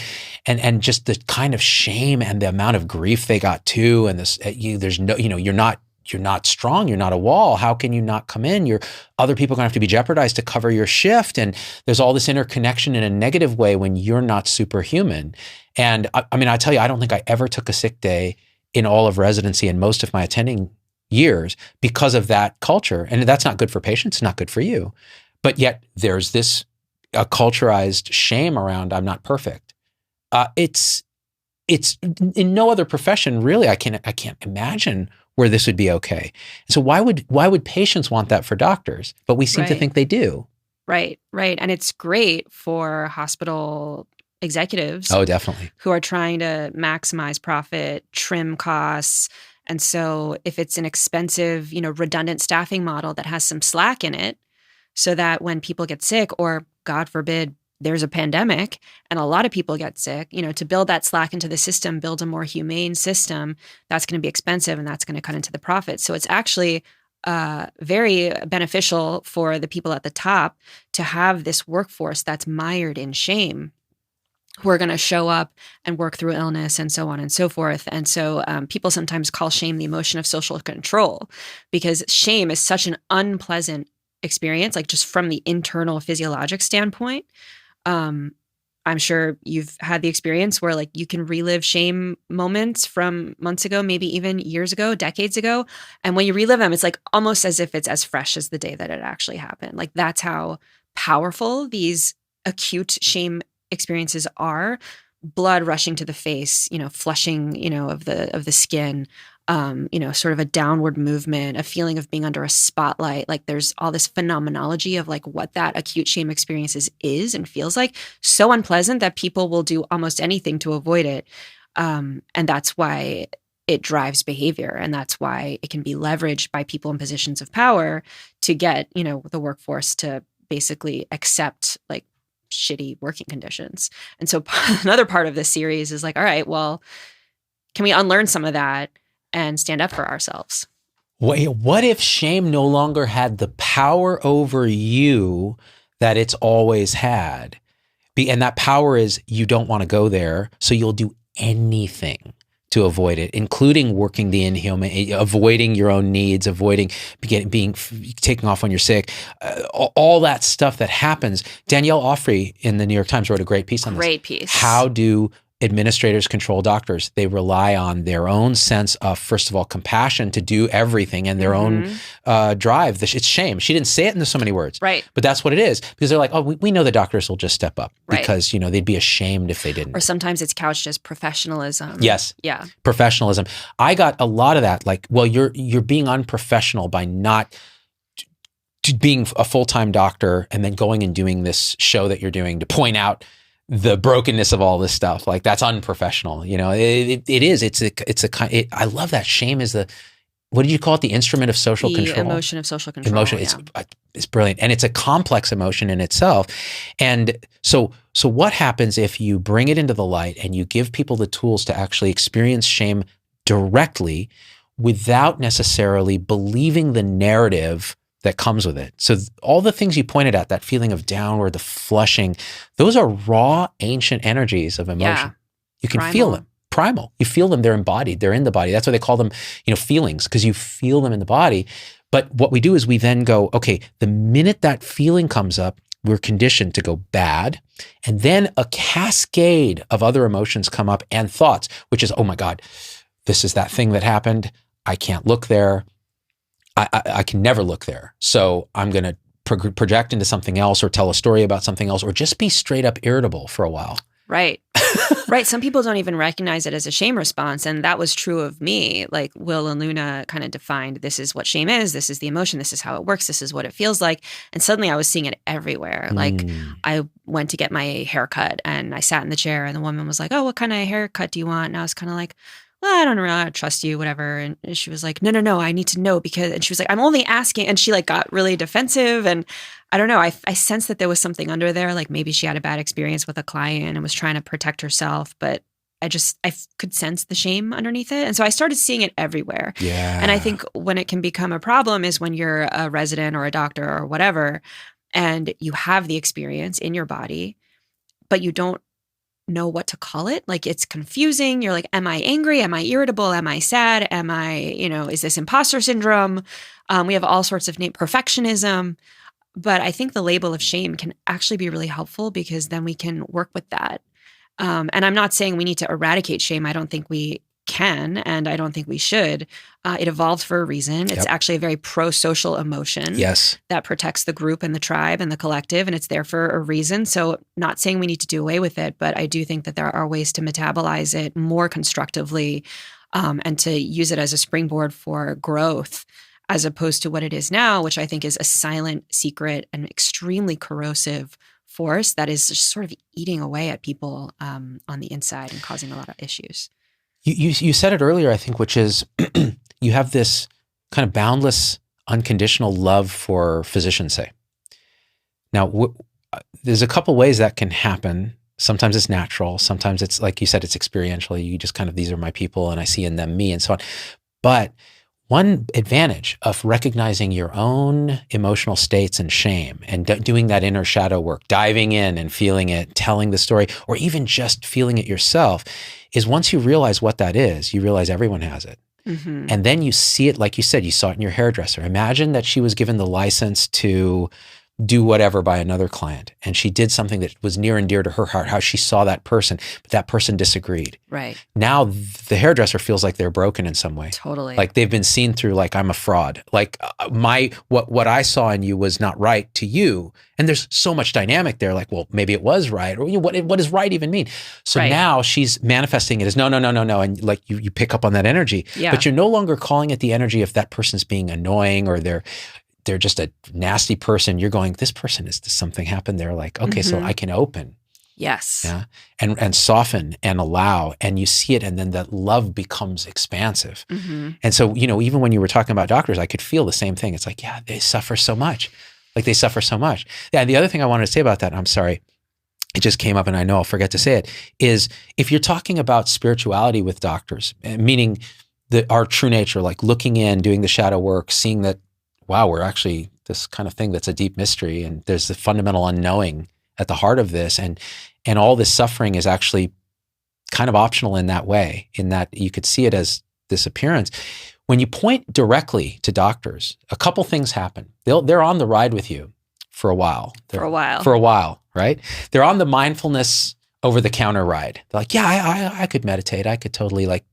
And just the kind of shame and the amount of grief they got too. And there's no, you're not strong. You're not a wall. How can you not come in? Other people are going to have to be jeopardized to cover your shift. And there's all this interconnection in a negative way when you're not superhuman. And I tell you, I don't think I ever took a sick day in all of residency and most of my attending years because of that culture. And that's not good for patients, not good for you. But yet there's this culturized shame around I'm not perfect. It's in no other profession, really. I can't imagine where this would be okay. So why would patients want that for doctors? But we seem to think they do. Right. And it's great for hospital executives. Oh, definitely. Who are trying to maximize profit, trim costs. And so if it's an expensive, redundant staffing model that has some slack in it, so that when people get sick or, God forbid, there's a pandemic and a lot of people get sick, to build that slack into the system, build a more humane system, that's going to be expensive and that's going to cut into the profit. So it's actually very beneficial for the people at the top to have this workforce that's mired in shame, who are going to show up and work through illness and so on and so forth. And so people sometimes call shame the emotion of social control because shame is such an unpleasant experience, like just from the internal physiologic standpoint. I'm sure you've had the experience where like you can relive shame moments from months ago, maybe even years ago, decades ago. And when you relive them, it's like almost as if it's as fresh as the day that it actually happened. Like that's how powerful these acute shame experiences are. Blood rushing to the face, flushing, of the skin, sort of a downward movement, a feeling of being under a spotlight. Like there's all this phenomenology of like what that acute shame experience is and feels like. So unpleasant that people will do almost anything to avoid it. And that's why it drives behavior. And that's why it can be leveraged by people in positions of power to get, the workforce to basically accept like shitty working conditions. And so another part of this series is like, all right, well, can we unlearn some of that and stand up for ourselves? Wait, what if shame no longer had the power over you that it's always had? And that power is you don't want to go there, so you'll do anything to avoid it, including working the inhuman, avoiding your own needs, avoiding taking off when you're sick, all that stuff that happens. Danielle Offrey in the New York Times wrote a great piece on this. Great piece. How do administrators control doctors? They rely on their own sense of, first of all, compassion to do everything and their own drive. It's shame. She didn't say it in so many words. Right. But that's what it is. Because they're like, oh, we know the doctors will just step up because, they'd be ashamed if they didn't. Or sometimes it's couched as professionalism. Yes. Yeah. to being a full-time doctor and then going and doing this show that you're doing to point out the brokenness of all this stuff. Like, that's unprofessional. It is. I love that. Shame is what did you call it? The instrument of social control. The emotion of social control. Emotion. Yeah. It's brilliant. And it's a complex emotion in itself. And so what happens if you bring it into the light and you give people the tools to actually experience shame directly without necessarily believing the narrative that comes with it? So all the things you pointed at, that feeling of downward, the flushing, those are raw, ancient energies of emotion. Yeah. You can feel them. Primal. You feel them. They're embodied. They're in the body. That's why they call them, feelings, because you feel them in the body. But what we do is we then go, okay, the minute that feeling comes up, we're conditioned to go bad. And then a cascade of other emotions come up and thoughts, which is, oh my God, this is that thing that happened. I can't look there. I can never look there. So I'm going to project into something else or tell a story about something else or just be straight up irritable for a while. Right. Right. Some people don't even recognize it as a shame response. And that was true of me. Like Will and Luna kind of defined, this is what shame is. This is the emotion. This is how it works. This is what it feels like. And suddenly I was seeing it everywhere. Like I went to get my hair cut and I sat in the chair and the woman was like, oh, what kind of haircut do you want? And I was kind of like, well, I don't know, I trust you, whatever. And she was like, no, I need to know because, and she was like, I'm only asking. And she like got really defensive. And I don't know, I sensed that there was something under there. Like maybe she had a bad experience with a client and was trying to protect herself, but I could sense the shame underneath it. And so I started seeing it everywhere. Yeah. And I think when it can become a problem is when you're a resident or a doctor or whatever, and you have the experience in your body, but you don't know what to call it. Like it's confusing. You're like, am I angry? Am I irritable? Am I sad? Am I, is this imposter syndrome? We have all sorts of perfectionism. But I think the label of shame can actually be really helpful because then we can work with that. And I'm not saying we need to eradicate shame. I don't think we can, and I don't think we should. It evolved for a reason. It's actually a very pro-social emotion that protects the group and the tribe and the collective, and it's there for a reason. So not saying we need to do away with it, but I do think that there are ways to metabolize it more constructively and to use it as a springboard for growth as opposed to what it is now, which I think is a silent, secret, and extremely corrosive force that is just sort of eating away at people on the inside and causing a lot of issues. You said it earlier, I think, which is you have this kind of boundless, unconditional love for physicians, say. Now, there's a couple ways that can happen. Sometimes it's natural. Sometimes it's, like you said, it's experiential. You just kind of, these are my people and I see in them me and so on. But one advantage of recognizing your own emotional states and shame and doing that inner shadow work, diving in and feeling it, telling the story, or even just feeling it yourself, is once you realize what that is, you realize everyone has it. Mm-hmm. And then you see it, like you said, you saw it in your hairdresser. Imagine that she was given the license to do whatever by another client. And she did something that was near and dear to her heart, how she saw that person, but that person disagreed. Right. Now the hairdresser feels like they're broken in some way. Totally. Like they've been seen through, like I'm a fraud. Like what I saw in you was not right to you. And there's so much dynamic there. Like, well, maybe it was right. Or what does right even mean? So now she's manifesting it as no. And like you pick up on that energy, but you're no longer calling it the energy if that person's being annoying or they're just a nasty person. You're going, this person is, does something happen? They're like, okay, so I can open. Yes. Yeah. And soften and allow, and you see it. And then that love becomes expansive. Mm-hmm. And so, even when you were talking about doctors, I could feel the same thing. It's like, yeah, they suffer so much. Like they suffer so much. Yeah. And the other thing I wanted to say about that, I'm sorry, it just came up and I know I'll forget to say it, is if you're talking about spirituality with doctors, meaning our true nature, like looking in, doing the shadow work, seeing that, wow, we're actually this kind of thing that's a deep mystery, and there's the fundamental unknowing at the heart of this, and all this suffering is actually kind of optional in that way, in that you could see it as this appearance. When you point directly to doctors, a couple things happen. They're on the ride with you for a while. For a while, right? They're on the mindfulness over-the-counter ride. They're like, yeah, I could meditate. I could totally like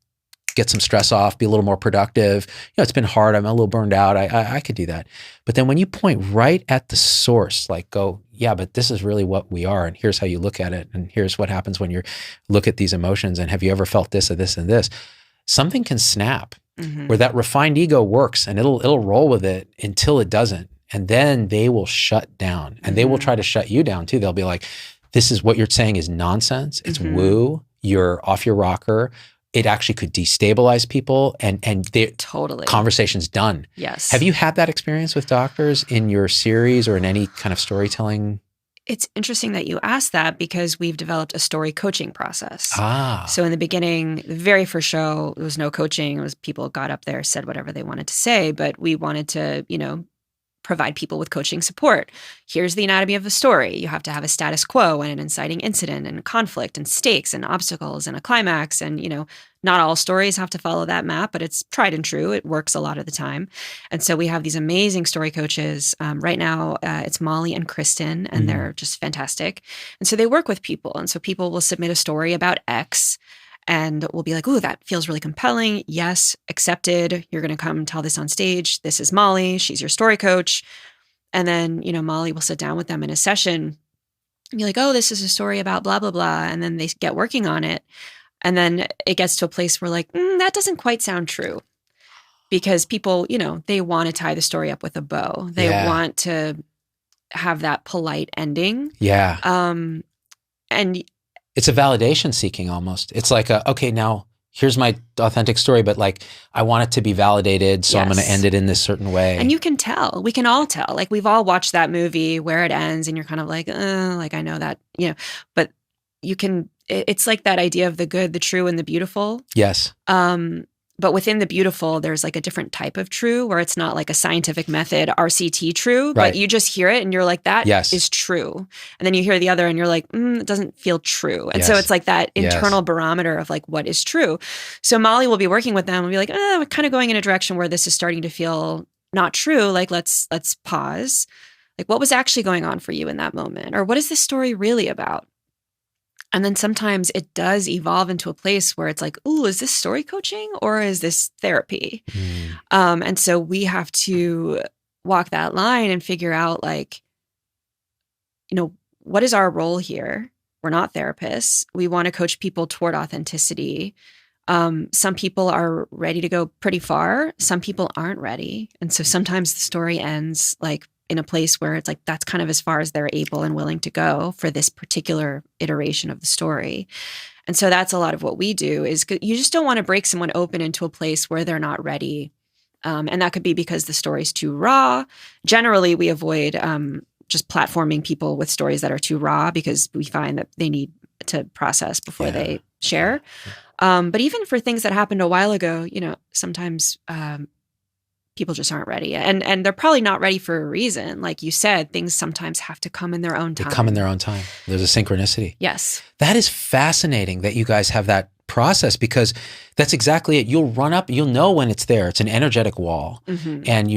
get some stress off, be a little more productive. It's been hard. I'm a little burned out. I could do that. But then when you point right at the source, like go, yeah, but this is really what we are. And here's how you look at it. And here's what happens when you look at these emotions. And have you ever felt this or this and this? Something can snap where that refined ego works, and it'll roll with it until it doesn't. and then they will shut down, and they will try to shut you down too. They'll be like, this is what you're saying is nonsense. It's woo. You're off your rocker. It actually could destabilize people, and totally conversation's done. Yes. Have you had that experience with doctors in your series or in any kind of storytelling? It's interesting that you asked that, because we've developed a story coaching process. So in the beginning, the very first show, there was no coaching. It was people got up there, said whatever they wanted to say, but we wanted to, provide people with coaching support. Here's the anatomy of a story. You have to have a status quo and an inciting incident and conflict and stakes and obstacles and a climax. And, not all stories have to follow that map, but it's tried and true. It works a lot of the time. And so we have these amazing story coaches. Right now, it's Molly and Kristen, and they're just fantastic. And so they work with people. And so people will submit a story about X, and we'll be like, ooh, that feels really compelling. Yes, accepted. You're going to come tell this on stage. This is Molly. She's your story coach. And then, Molly will sit down with them in a session and be like, oh, this is a story about blah, blah, blah. And then they get working on it. And then it gets to a place where like, that doesn't quite sound true. Because people, they want to tie the story up with a bow. They want to have that polite ending. Yeah. And it's a validation seeking almost. It's like, okay, now here's my authentic story, but like, I want it to be validated. So I'm going to end it in this certain way. And you can tell, we can all tell, like we've all watched that movie where it ends and you're kind of like I know that, but you can, it's like that idea of the good, the true, and the beautiful. Yes. But within the beautiful, there's like a different type of true where it's not like a scientific method, RCT true, but you just hear it and you're like, that is true. And then you hear the other and you're like, it doesn't feel true. And so it's like that internal barometer of like, what is true? So Molly will be working with them and be like, we're kind of going in a direction where this is starting to feel not true. Like, let's pause. Like, what was actually going on for you in that moment? Or what is this story really about? And then sometimes it does evolve into a place where it's like, ooh, is this story coaching or is this therapy? And so we have to walk that line and figure out like, what is our role here? We're not therapists. We want to coach people toward authenticity. Some people are ready to go pretty far. Some people aren't ready. And so sometimes the story ends like in a place where it's like that's kind of as far as they're able and willing to go for this particular iteration of the story. And so that's a lot of what we do is you just don't want to break someone open into a place where they're not ready. And that could be because the story's too raw. Generally, we avoid just platforming people with stories that are too raw because we find that they need to process before they share. But even for things that happened a while ago, sometimes people just aren't ready. And they're probably not ready for a reason. Like you said, things sometimes have to come in their own time. They come in their own time. There's a synchronicity. Yes. That is fascinating that you guys have that process because that's exactly it. You'll run up, you'll know when it's there. It's an energetic wall. And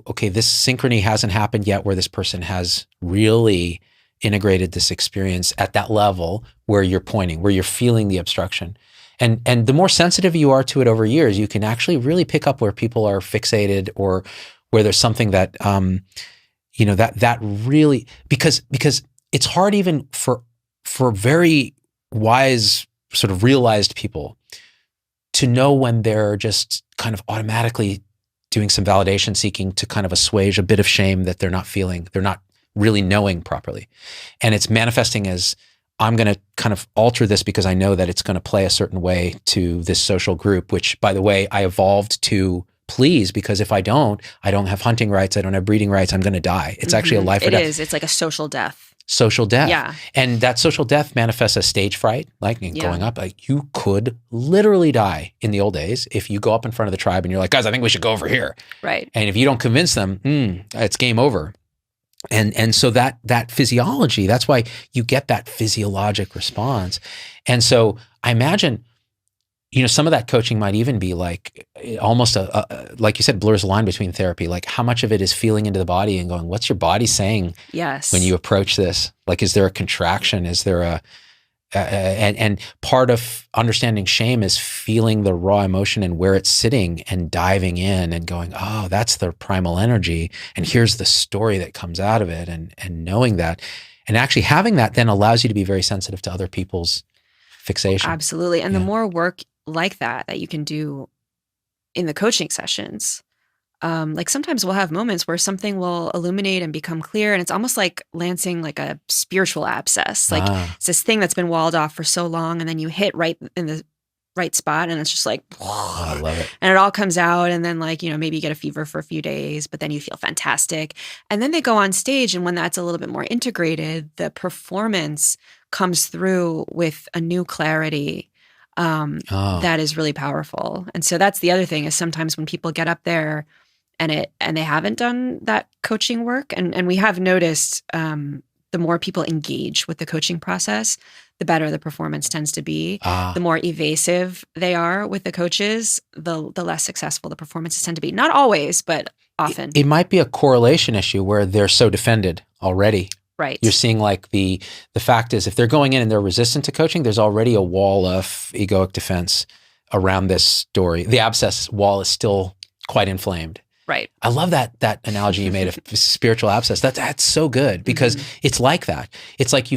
okay, this synchrony hasn't happened yet where this person has really integrated this experience at that level where you're pointing, where you're feeling the obstruction. And the more sensitive you are to it over years, you can actually really pick up where people are fixated or where there's something that, that really, because it's hard even for very wise, sort of realized people to know when they're just kind of automatically doing some validation seeking to kind of assuage a bit of shame that they're not feeling, they're not really knowing properly. And it's manifesting as, I'm going to kind of alter this because I know that it's going to play a certain way to this social group, which, by the way, I evolved to please because if I don't have hunting rights, I don't have breeding rights, I'm going to die. It's actually a life or death. It is. It's like a social death. Social death. Yeah. And that social death manifests as stage fright, like going up. Like you could literally die in the old days if you go up in front of the tribe and you're like, guys, I think we should go over here. Right. And if you don't convince them, it's game over. And so that physiology, that's why you get that physiologic response. And so I imagine, some of that coaching might even be like almost like you said, blurs the line between therapy. Like how much of it is feeling into the body and going, what's your body saying when you approach this? Like, is there a contraction? Is there and part of understanding shame is feeling the raw emotion and where it's sitting and diving in and going, oh, that's the primal energy. And here's the story that comes out of it. And knowing that and actually having that then allows you to be very sensitive to other people's fixation. Absolutely. And the more work like that you can do in the coaching sessions, like sometimes we'll have moments where something will illuminate and become clear, and it's almost like lancing like a spiritual abscess. Like it's this thing that's been walled off for so long, and then you hit right in the right spot, and it's just like, I love it. And it all comes out, and then like, maybe you get a fever for a few days, but then you feel fantastic. And then they go on stage, and when that's a little bit more integrated, the performance comes through with a new clarity that is really powerful. And so that's the other thing, is sometimes when people get up there and they haven't done that coaching work, and we have noticed the more people engage with the coaching process, the better the performance tends to be. The more evasive they are with the coaches, the less successful the performances tend to be. Not always, but often. It might be a correlation issue where they're so defended already. Right. You're seeing like the fact is, if they're going in and they're resistant to coaching, there's already a wall of egoic defense around this story. The abscess wall is still quite inflamed. Right. I love that analogy you made of spiritual abscess. That's so good, because it's like that. It's like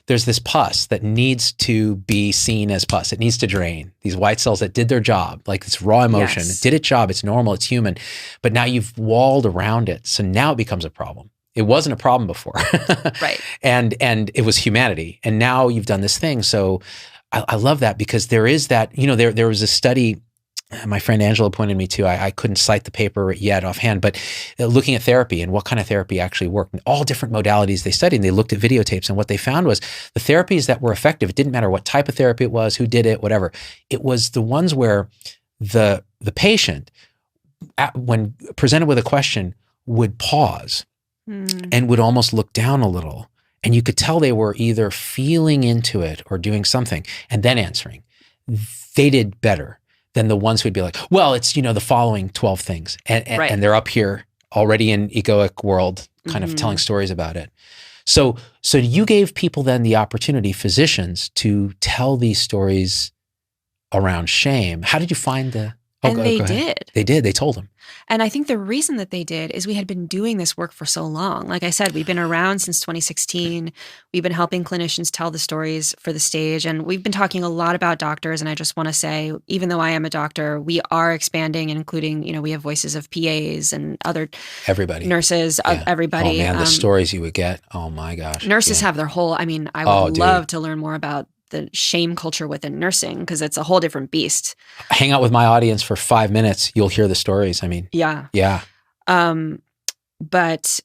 there's this pus that needs to be seen as pus. It needs to drain. These white cells that did their job, like this raw emotion, Yes. it did its job, it's normal, it's human. But now you've walled around it. So now it becomes a problem. It wasn't a problem before. Right. And it was humanity. And now you've done this thing. So I love that, because there is that, there was a study my friend Angela pointed me to. I couldn't cite the paper yet offhand, but looking at therapy and what kind of therapy actually worked. And all different modalities they studied, and they looked at videotapes, and what they found was the therapies that were effective, it didn't matter what type of therapy it was, who did it, whatever. It was the ones where the patient, when presented with a question, would pause and would almost look down a little. And you could tell they were either feeling into it or doing something and then answering. They did better than the ones who'd be like, well, it's, the following 12 things. And they're up here already in egoic world, kind of telling stories about it. So you gave people then the opportunity, physicians, to tell these stories around shame. How did you find the... And they did. They did. They told them. And I think the reason that they did is we had been doing this work for so long. Like I said, we've been around since 2016. We've been helping clinicians tell the stories for the stage. And we've been talking a lot about doctors. And I just want to say, even though I am a doctor, we are expanding, including, we have voices of PAs and other everybody, nurses, everybody. Oh man, the stories you would get. Oh my gosh. Nurses have their whole, I would love to learn more about the shame culture within nursing, because it's a whole different beast. Hang out with my audience for 5 minutes. You'll hear the stories. Yeah. But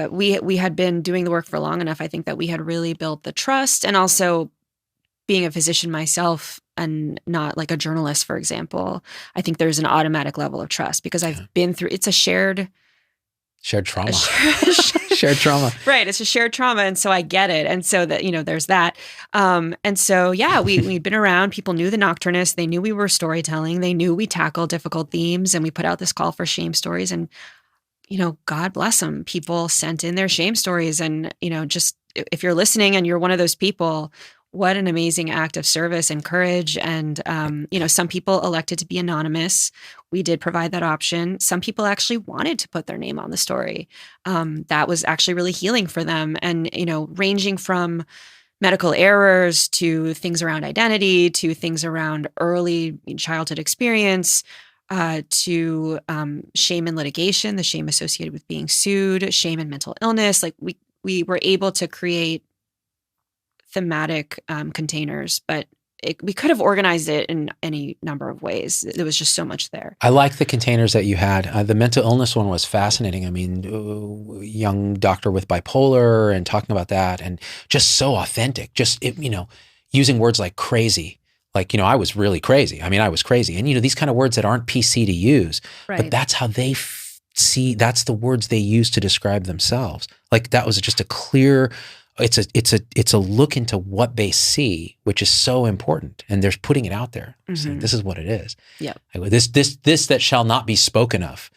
we had been doing the work for long enough. I think that we had really built the trust, and also being a physician myself and not like a journalist, for example, I think there's an automatic level of trust, because I've been through, it's a shared trauma. Shared trauma. Right. It's a shared trauma. And so I get it. And so that, there's that. And so, we'd been around. People knew the Nocturnists. They knew we were storytelling. They knew we tackled difficult themes, and we put out this call for shame stories. And, God bless them. People sent in their shame stories. And, just if you're listening and you're one of those people, what an amazing act of service and courage. And, some people elected to be anonymous. We did provide that option. Some people actually wanted to put their name on the story. That was actually really healing for them. And, ranging from medical errors to things around identity, to things around early childhood experience, to shame and litigation, the shame associated with being sued, shame and mental illness. Like we were able to create thematic containers, but we could have organized it in any number of ways. There was just so much there. I like the containers that you had. The mental illness one was fascinating. Young doctor with bipolar and talking about that, and just so authentic. Using words like crazy. Like, I was really crazy. I was crazy. And, these kind of words that aren't PC to use, but that's how they see, that's the words they use to describe themselves. Like that was just a clear... It's a look into what they see, which is so important, and they're putting it out there. Saying, this is what it is. Yeah. This that shall not be spoken of,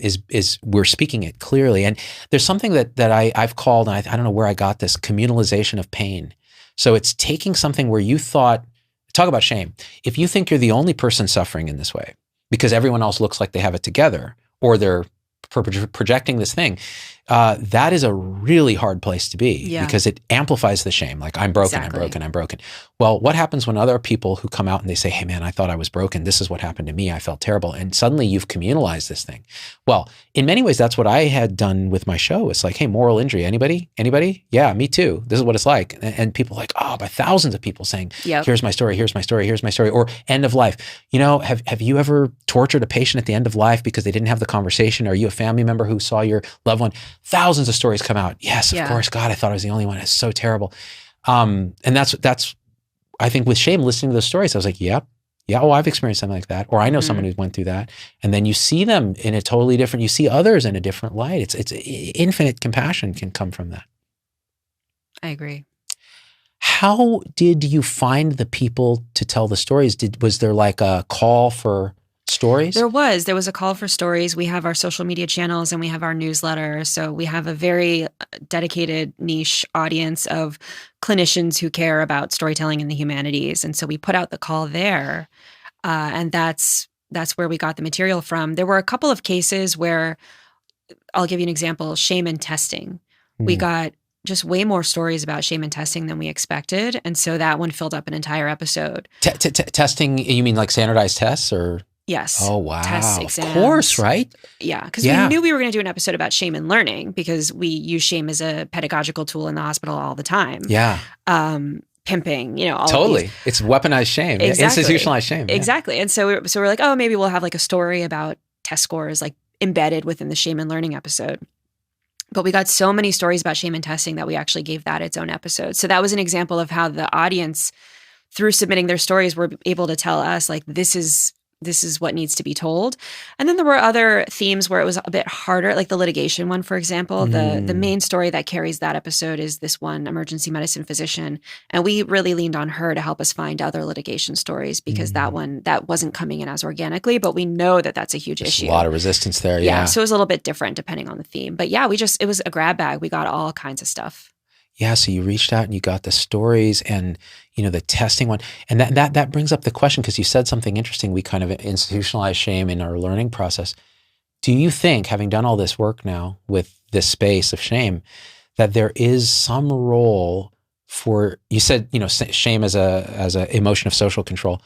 is we're speaking it clearly. And there's something that I've called, and I don't know where I got this, communalization of pain. So it's taking something where you thought, talk about shame. If you think you're the only person suffering in this way because everyone else looks like they have it together, or they're projecting this thing, that is a really hard place to be because it amplifies the shame. Like, I'm broken, I'm broken, I'm broken. Well, what happens when other people who come out and they say, hey man, I thought I was broken. This is what happened to me. I felt terrible. And suddenly you've communalized this thing. Well, in many ways, that's what I had done with my show. It's like, hey, moral injury, anybody? Yeah, me too. This is what it's like. And people like, by thousands of people saying, here's my story, here's my story, here's my story, or end of life. Have you ever tortured a patient at the end of life because they didn't have the conversation? Are you a family member who saw your loved one? Thousands of stories come out. Yes, of course. God, I thought I was the only one. It's so terrible. And that's, I think with shame, listening to those stories, I was like, oh, I've experienced something like that. Or I know someone who went through that. And then you see them in a totally different, you see others in a different light. It's infinite compassion can come from that. I agree. How did you find the people to tell the stories? Was there like a call for stories? There was a call for stories. We have our social media channels and we have our newsletter. So we have a very dedicated niche audience of clinicians who care about storytelling in the humanities. And so we put out the call there. And that's where we got the material from. There were a couple of cases where, I'll give you an example, shame and testing. We got just way more stories about shame and testing than we expected. And so that one filled up an entire episode. Testing, you mean like standardized tests or? Yes. Oh, wow. Tests, exams. Of course, right? Yeah, because we knew we were going to do an episode about shame and learning because we use shame as a pedagogical tool in the hospital all the time. Yeah. Pimping, all totally. of these. It's weaponized shame, institutionalized shame. Exactly. Yeah. And so we're like, oh, maybe we'll have like a story about test scores like embedded within the shame and learning episode. But we got so many stories about shame and testing that we actually gave that its own episode. So that was an example of how the audience, through submitting their stories, were able to tell us like, this is what needs to be told. And then there were other themes where it was a bit harder, like the litigation one, for example. The main story that carries that episode is this one emergency medicine physician. And we really leaned on her to help us find other litigation stories because that wasn't coming in as organically, but we know that that's a huge issue. A lot of resistance there. Yeah. So it was a little bit different depending on the theme. But yeah, it was a grab bag. We got all kinds of stuff. Yeah, so you reached out and you got the stories and, the testing one. And that brings up the question, because you said something interesting. We kind of institutionalized shame in our learning process. Do you think, having done all this work now with this space of shame, that there is some role for, you said, shame as a emotion of social control.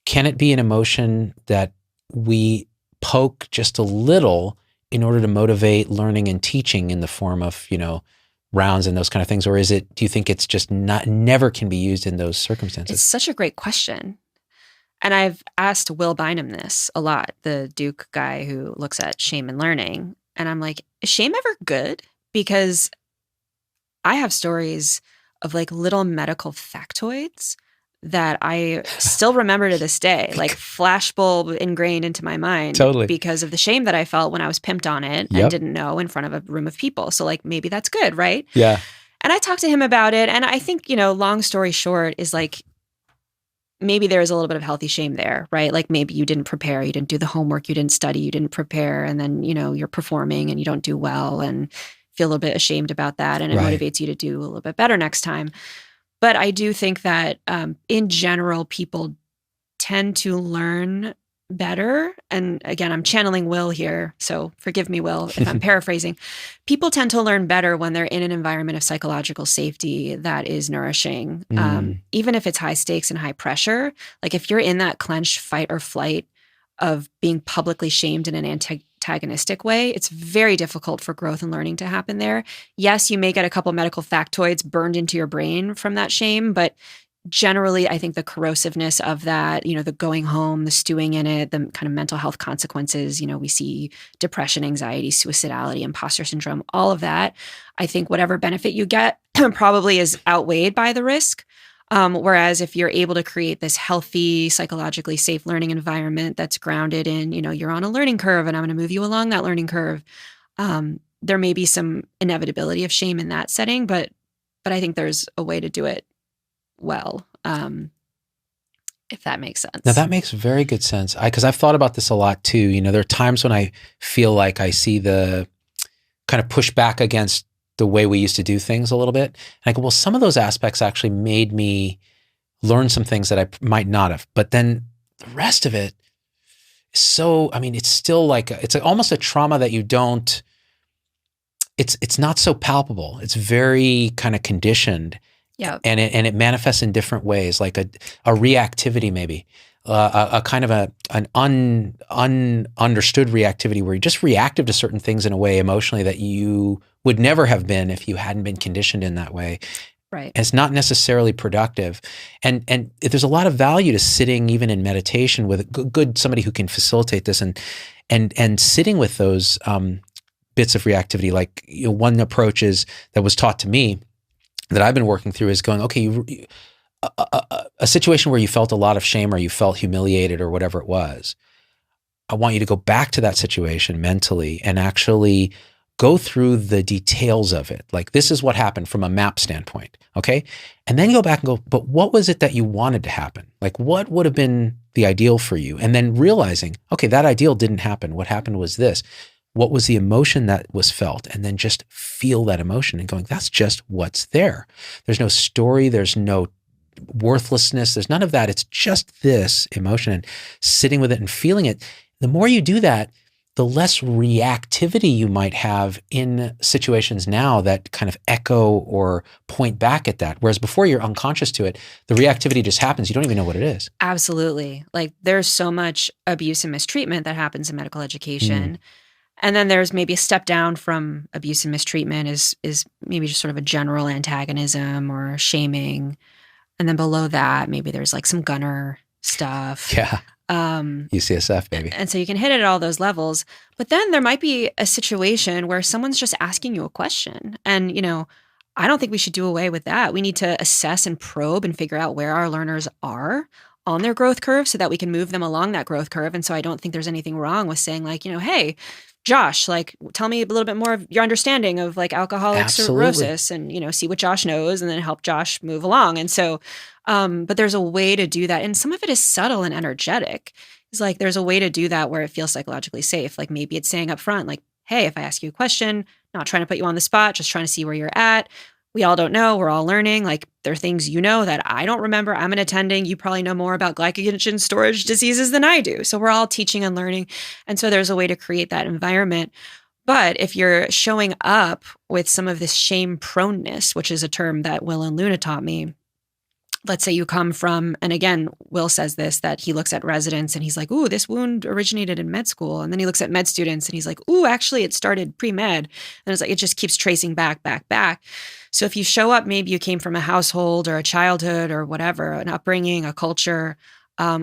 Can it be an emotion that we poke just a little in order to motivate learning and teaching in the form of, rounds and those kind of things? Or do you think it's just never can be used in those circumstances? It's such a great question. And I've asked Will Bynum this a lot, the Duke guy who looks at shame and learning. And I'm like, is shame ever good? Because I have stories of like little medical factoids that I still remember to this day, like flashbulb ingrained into my mind. Totally. Because of the shame that I felt when I was pimped on it and didn't know in front of a room of people. So like, maybe that's good, right? Yeah. And I talked to him about it. And I think, long story short is like, maybe there is a little bit of healthy shame there, right? Like maybe you didn't prepare, you didn't do the homework, you didn't study, you didn't prepare. And then, you're performing and you don't do well and feel a little bit ashamed about that. And it motivates you to do a little bit better next time. But I do think that in general, people tend to learn better. And again, I'm channeling Will here, so forgive me, Will, if I'm paraphrasing. People tend to learn better when they're in an environment of psychological safety that is nourishing. Even if it's high stakes and high pressure, like if you're in that clenched fight or flight of being publicly shamed in an antagonistic way, it's very difficult for growth and learning to happen there. Yes, you may get a couple medical factoids burned into your brain from that shame, but generally, I think the corrosiveness of that, the going home, the stewing in it, the kind of mental health consequences, we see depression, anxiety, suicidality, imposter syndrome, all of that. I think whatever benefit you get probably is outweighed by the risk. Whereas if you're able to create this healthy, psychologically safe learning environment that's grounded in, you're on a learning curve and I'm going to move you along that learning curve, there may be some inevitability of shame in that setting, but I think there's a way to do it well, if that makes sense. Now that makes very good sense. Because I've thought about this a lot too. There are times when I feel like I see the kind of push back against the way we used to do things a little bit. And I go, well, some of those aspects actually made me learn some things that I might not have. But then the rest of it so, I mean, it's still like, it's almost a trauma that you don't, it's not so palpable. It's very kind of conditioned. Yeah. And it manifests in different ways, like a reactivity maybe, a kind of an understood reactivity where you're just reactive to certain things in a way emotionally that you would never have been if you hadn't been conditioned in that way. Right. And it's not necessarily productive. And there's a lot of value to sitting even in meditation with good somebody who can facilitate this and sitting with those bits of reactivity. Like, you know, one approach that was taught to me that I've been working through is going, okay, a situation where you felt a lot of shame or you felt humiliated or whatever it was, I want you to go back to that situation mentally and actually go through the details of it. Like, this is what happened from a map standpoint, okay? And then go back and go, but what was it that you wanted to happen? Like, what would have been the ideal for you? And then realizing, okay, that ideal didn't happen. What happened was this. What was the emotion that was felt? And then just feel that emotion and going, that's just what's there. There's no story. There's no worthlessness. There's none of that. It's just this emotion and sitting with it and feeling it. The more you do that, the less reactivity you might have in situations now that kind of echo or point back at that. Whereas before you're unconscious to it, the reactivity just happens. You don't even know what it is. Absolutely. Like, there's so much abuse and mistreatment that happens in medical education. And then there's maybe a step down from abuse and mistreatment is maybe just sort of a general antagonism or shaming. And then below that, maybe there's like some gunner stuff. Yeah. UCSF, baby. And so you can hit it at all those levels. But then there might be a situation where someone's just asking you a question. And, you know, I don't think we should do away with that. We need to assess and probe and figure out where our learners are on their growth curve so that we can move them along that growth curve. And so I don't think there's anything wrong with saying, like, you know, hey, Josh, like, tell me a little bit more of your understanding of like alcoholic cirrhosis, and, you know, see what Josh knows and then help Josh move along. And so, but there's a way to do that. And some of it is subtle and energetic. It's like, there's a way to do that where it feels psychologically safe. Like, maybe it's saying up front, like, hey, if I ask you a question, not trying to put you on the spot, just trying to see where you're at. We all don't know. We're all learning. Like, there are things you know that I don't remember. I'm an attending. You probably know more about glycogen storage diseases than I do. So we're all teaching and learning. And so there's a way to create that environment. But if you're showing up with some of this shame proneness, which is a term that Will and Luna taught me, let's say you come from, and again, Will says this, that he looks at residents and he's like, ooh, this wound originated in med school. And then he looks at med students and he's like, ooh, actually it started pre-med. And it's like, it just keeps tracing back. So if you show up, maybe you came from a household or a childhood or whatever, an upbringing, a culture,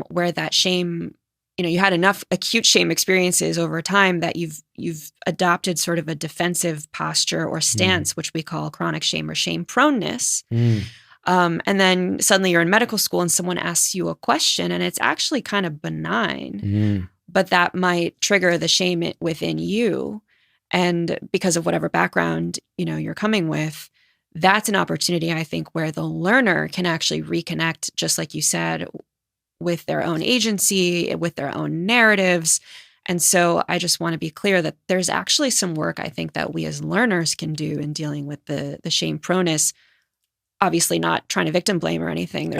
where that shame, you know, you had enough acute shame experiences over time that you've adopted sort of a defensive posture or stance, which we call chronic shame or shame proneness. And then suddenly you're in medical school and someone asks you a question and it's actually kind of benign, but that might trigger the shame within you. And because of whatever background, you know, you're coming with, that's an opportunity, I think, where the learner can actually reconnect, just like you said, with their own agency, with their own narratives. And so I just want to be clear that there's actually some work, I think, that we as learners can do in dealing with the shame proneness. Obviously not trying to victim blame or anything.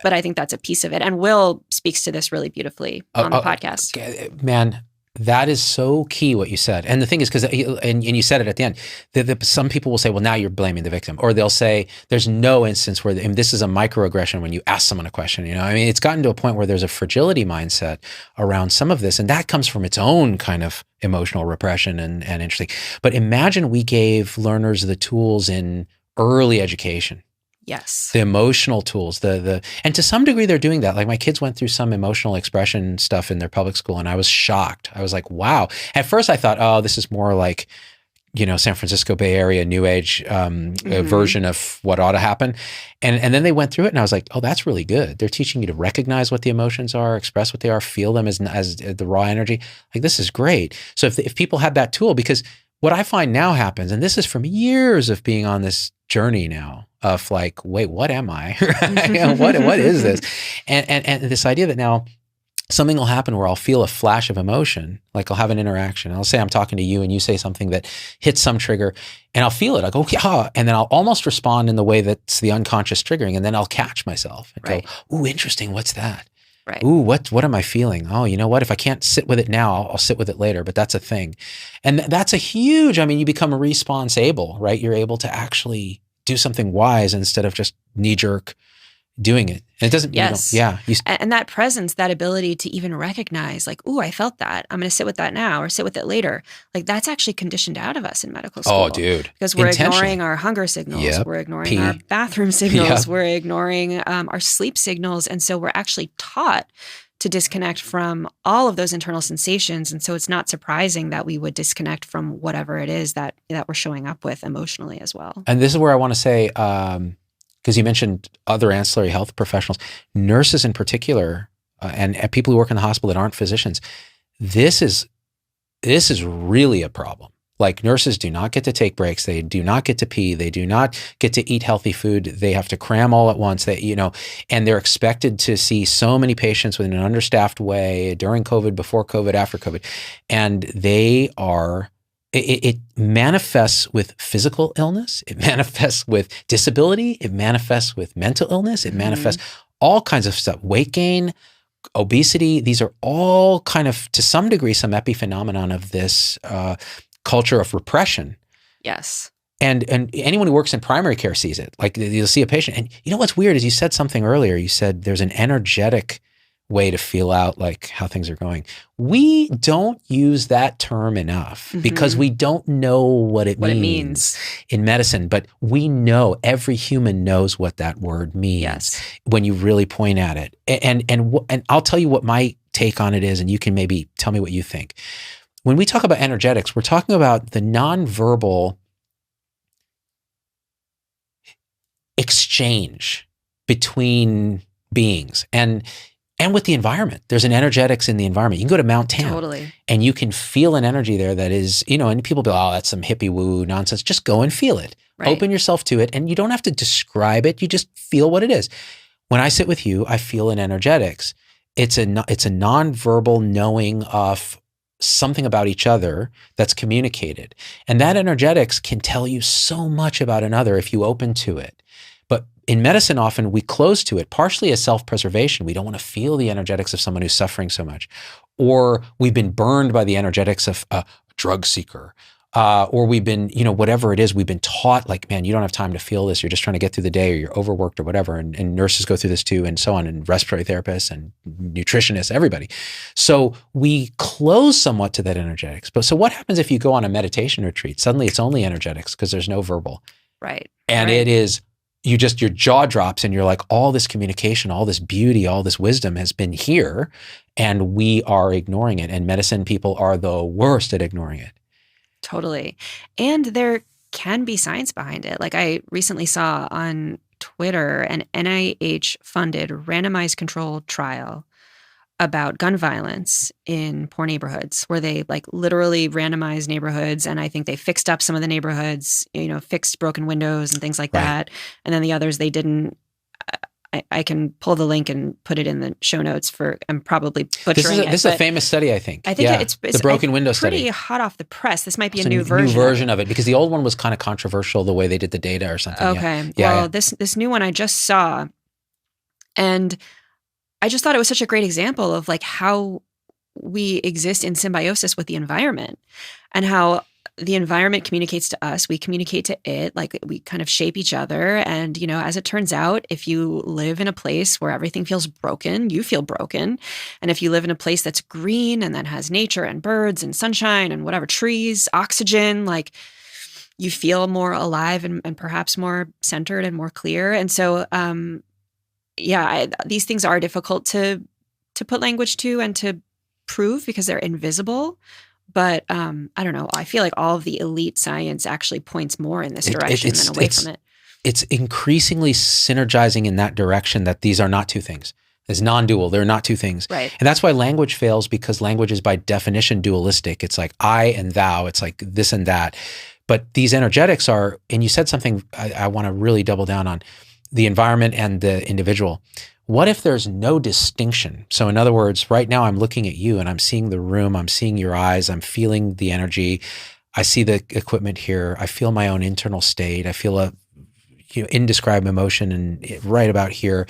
But I think that's a piece of it. And Will speaks to this really beautifully on the podcast. Man, that is so key what you said. And the thing is, and you said it at the end, some people will say, well, now you're blaming the victim. Or they'll say, there's no instance where, and this is a microaggression when you ask someone a question. You know, I mean, it's gotten to a point where there's a fragility mindset around some of this. And that comes from its own kind of emotional repression and interesting. But imagine we gave learners the tools in early education. Yes. The emotional tools, and to some degree they're doing that. Like, my kids went through some emotional expression stuff in their public school and I was shocked. I was like, wow. At first I thought, oh, this is more like, you know, San Francisco Bay Area, New Age version of what ought to happen. And then they went through it and I was like, oh, that's really good. They're teaching you to recognize what the emotions are, express what they are, feel them as the raw energy. Like, this is great. So if people had that tool, because what I find now happens, and this is from years of being on this journey now of like, wait, what am I? what is this? And this idea that now something will happen where I'll feel a flash of emotion, like I'll have an interaction. I'll say I'm talking to you and you say something that hits some trigger and I'll feel it. I go, okay, and then I'll almost respond in the way that's the unconscious triggering, and then I'll catch myself and go, ooh, interesting, what's that? Right. Ooh, what am I feeling? Oh, you know what? If I can't sit with it now, I'll sit with it later, but that's a thing. And that's a huge, I mean, you become response able, right? You're able to actually do something wise instead of just knee jerk doing it. And it doesn't, Yes. And that presence, that ability to even recognize like, ooh, I felt that. I'm going to sit with that now or sit with it later. Like that's actually conditioned out of us in medical school. Oh, dude. Because we're ignoring our hunger signals. Yep. We're ignoring our bathroom signals. Yep. We're ignoring our sleep signals. And so we're actually taught to disconnect from all of those internal sensations. And so it's not surprising that we would disconnect from whatever it is that we're showing up with emotionally as well. And this is where I want to say, because you mentioned other ancillary health professionals, nurses in particular, and people who work in the hospital that aren't physicians, this is really a problem. Like nurses do not get to take breaks. They do not get to pee. They do not get to eat healthy food. They have to cram all at once. And they're expected to see so many patients in an understaffed way during COVID, before COVID, after COVID. And it manifests with physical illness. It manifests with disability. It manifests with mental illness. It manifests all kinds of stuff. Weight gain, obesity. These are all kind of, to some degree, some epiphenomenon of this culture of repression. Yes. And anyone who works in primary care sees it. Like you'll see a patient. And you know what's weird is you said something earlier. You said there's an energetic way to feel out like how things are going. We don't use that term enough because we don't know what it means in medicine, but we know, every human knows what that word means when you really point at it. And I'll tell you what my take on it is, and you can maybe tell me what you think. When we talk about energetics, we're talking about the nonverbal exchange between beings and with the environment. There's an energetics in the environment. You can go to Mount Tam and you can feel an energy there that is, and people be like, oh, that's some hippie woo nonsense. Just go and feel it. Right. Open yourself to it. And you don't have to describe it. You just feel what it is. When I sit with you, I feel an energetics. It's a nonverbal knowing of something about each other that's communicated. And that energetics can tell you so much about another if you open to it. But in medicine, often we close to it, partially as self-preservation. We don't want to feel the energetics of someone who's suffering so much. Or we've been burned by the energetics of a drug seeker. Or we've been, whatever it is, we've been taught like, man, you don't have time to feel this. You're just trying to get through the day, or you're overworked or whatever. And nurses go through this too, and so on, and respiratory therapists and nutritionists, everybody. So we close somewhat to that energetics. But so what happens if you go on a meditation retreat? Suddenly it's only energetics because there's no verbal. Right. And it is, your jaw drops and you're like, all this communication, all this beauty, all this wisdom has been here and we are ignoring it. And medicine people are the worst at ignoring it. Totally. And there can be science behind it. Like I recently saw on Twitter an NIH-funded randomized controlled trial about gun violence in poor neighborhoods, where they like literally randomized neighborhoods. And I think they fixed up some of the neighborhoods, fixed broken windows and things like that. And then the others, they didn't. I can pull the link and put it in the show notes I'm probably butchering it. This is a famous study, I think. I think it's the broken window study. Pretty hot off the press. This might be It's a new version of it, because the old one was kind of controversial, the way they did the data or something. Okay. This new one I just saw, and I just thought it was such a great example of like how we exist in symbiosis with the environment, and how the environment communicates to us, we communicate to it, like we kind of shape each other. And, as it turns out, if you live in a place where everything feels broken, you feel broken. And if you live in a place that's green and that has nature and birds and sunshine and whatever, trees, oxygen, like you feel more alive and perhaps more centered and more clear. And so, these things are difficult to put language to and to prove because they're invisible. But I don't know. I feel like all of the elite science actually points more in this direction than away from it. It's increasingly synergizing in that direction, that these are not two things. It's non-dual. They're not two things. Right. And that's why language fails, because language is by definition dualistic. It's like I and thou. It's like this and that. But these energetics are, and you said something I want to really double down on, the environment and the individual. What if there's no distinction? So in other words, right now I'm looking at you and I'm seeing the room, I'm seeing your eyes, I'm feeling the energy. I see the equipment here. I feel my own internal state. I feel a indescribable emotion and right about here.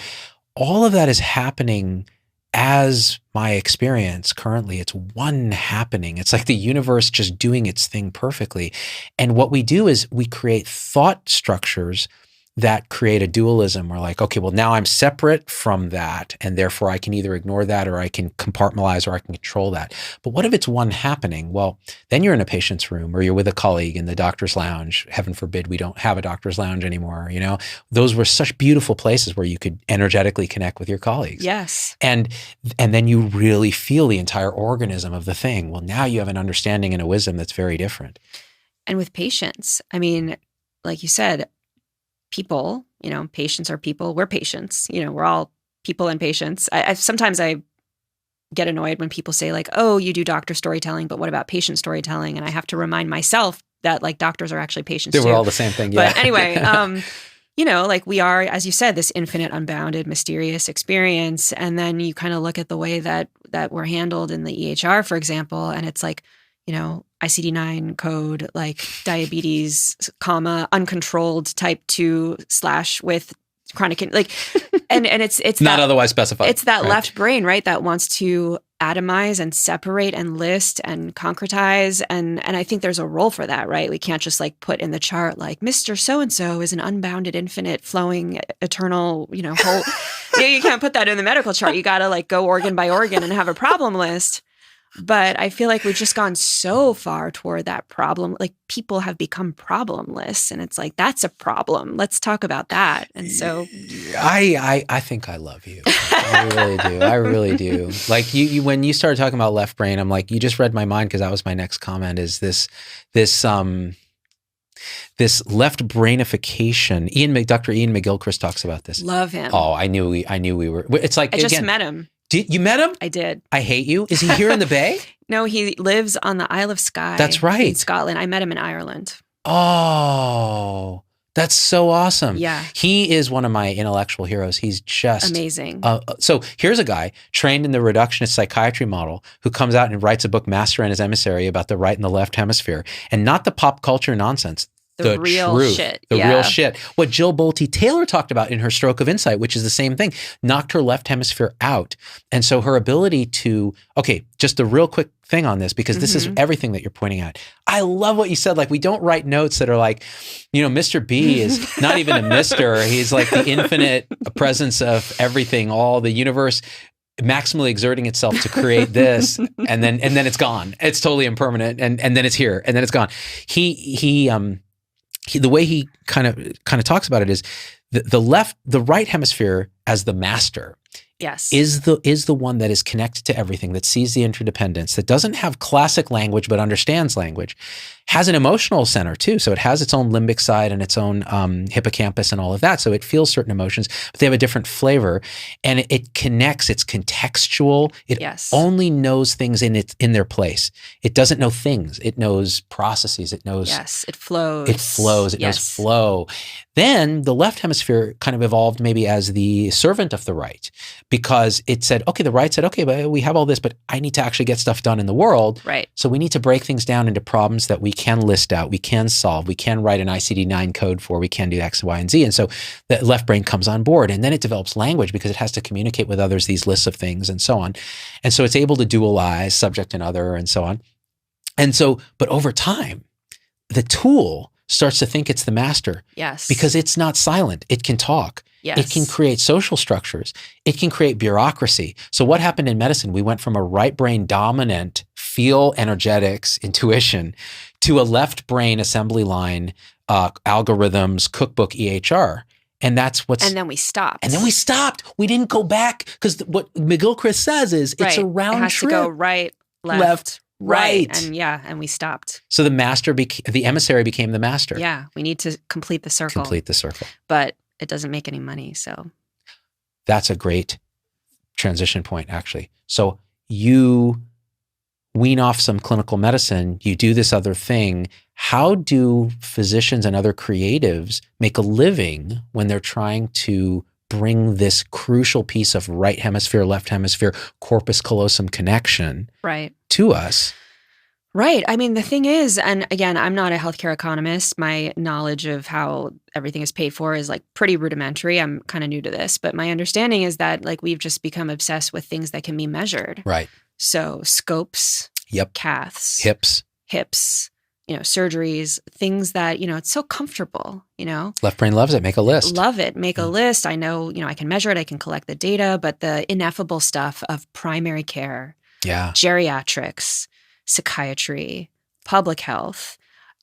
All of that is happening as my experience currently, it's one happening. It's like the universe just doing its thing perfectly. And what we do is we create thought structures that create a dualism. We're like, okay, well, now I'm separate from that, and therefore I can either ignore that or I can compartmentalize or I can control that. But what if it's one happening? Well, then you're in a patient's room or you're with a colleague in the doctor's lounge. Heaven forbid we don't have a doctor's lounge anymore. You know, those were such beautiful places where you could energetically connect with your colleagues. Yes. And then you really feel the entire organism of the thing. Well, now you have an understanding and a wisdom that's very different. And with patients, I mean, like you said, people, you know, patients are people. We're patients. You know, we're all people and patients. Sometimes I get annoyed when people say like, oh, you do doctor storytelling, but what about patient storytelling? And I have to remind myself that like doctors are actually patients too. They were all the same thing. Yeah. But anyway, you know, like we are, as you said, this infinite, unbounded, mysterious experience. And then you kind of look at the way that we're handled in the EHR, for example, and it's like, you know, ICD-9 code, like diabetes, comma, uncontrolled type 2 / with chronic, like, and it's not that, otherwise specified. It's that right? left brain, right? That wants to atomize and separate and list and concretize. And I think there's a role for that, right? We can't just like put in the chart, like Mr. So-and-so is an unbounded, infinite, flowing, eternal, you know, whole, you can't put that in the medical chart. You got to like go organ by organ and have a problem list. But I feel like we've just gone so far toward that problem. Like people have become problemless, and it's like, that's a problem. Let's talk about that. And so I think I love you. I really do. I really do. Like you when you started talking about left brain, I'm like, you just read my mind, because that was my next comment, is this left brainification. Dr. Ian McGilchrist talks about this. Love him. Oh, I knew we were. It's like, I just met him. You met him? I did. I hate you. Is he here in the Bay? No, he lives on the Isle of Skye. That's right. In Scotland. I met him in Ireland. Oh, that's so awesome. Yeah. He is one of my intellectual heroes. He's just amazing. So here's a guy trained in the reductionist psychiatry model who comes out and writes a book, Master and His Emissary, about the right and the left hemisphere, and not the pop culture nonsense. The real truth, shit. the real shit. What Jill Bolte Taylor talked about in her Stroke of Insight, which is the same thing, knocked her left hemisphere out. And so her ability to, okay, just a real quick thing on this, because this is everything that you're pointing at. I love what you said. Like, we don't write notes that are like, you know, Mr. B is not even a Mr. He's like the infinite presence of everything, all the universe maximally exerting itself to create this, and then it's gone. It's totally impermanent, and then it's here, and then it's gone. The way he kind of talks about it is the right hemisphere as the master. Yes. Is the one that is connected to everything, that sees the interdependence, that doesn't have classic language but understands language, has an emotional center too. So it has its own limbic side and its own hippocampus and all of that. So it feels certain emotions, but they have a different flavor, and it connects. It's contextual. It only knows things in their place. It doesn't know things. It knows processes. It knows. Yes. It flows. It flows. It knows flow. Then the left hemisphere kind of evolved maybe as the servant of the right, because it said, okay, the right said, okay, but we have all this, but I need to actually get stuff done in the world. Right. So we need to break things down into problems that we can list out, we can solve, we can write an ICD-9 code for, we can do X, Y, and Z. And so the left brain comes on board, and then it develops language because it has to communicate with others these lists of things and so on. And so it's able to dualize subject and other and so on. And so, but over time, the tool starts to think it's the master. Yes. Because it's not silent. It can talk. Yes. It can create social structures. It can create bureaucracy. So what happened in medicine? We went from a right brain dominant feel energetics intuition to a left brain assembly line algorithms cookbook EHR. And that's what's... And then we stopped. We didn't go back, because what McGilchrist says is it's a round trip. It has to go right, left. Right. And we stopped. So the emissary became the master. Yeah. We need to complete the circle. But it doesn't make any money. So that's a great transition point, actually. So you wean off some clinical medicine, you do this other thing. How do physicians and other creatives make a living when they're trying to bring this crucial piece of right hemisphere, left hemisphere, corpus callosum connection to us? Right. I mean, the thing is, and again, I'm not a healthcare economist. My knowledge of how everything is paid for is like pretty rudimentary. I'm kind of new to this, but my understanding is that like we've just become obsessed with things that can be measured. Right. So scopes, Yep. caths, Hips. surgeries, things that, it's so comfortable, Left brain loves it. Make a list. Love it. Make a list. I know, I can measure it. I can collect the data, but the ineffable stuff of primary care, Yeah. geriatrics, psychiatry, public health,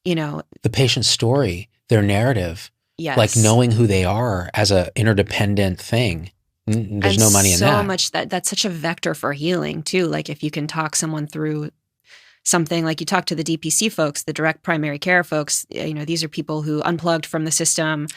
The patient's story, their narrative, yes. like knowing who they are as a interdependent thing. There's no money in that. So much that's such a vector for healing too. Like if you can talk someone through something, like you talk to the DPC folks, the direct primary care folks, these are people who unplugged from the system,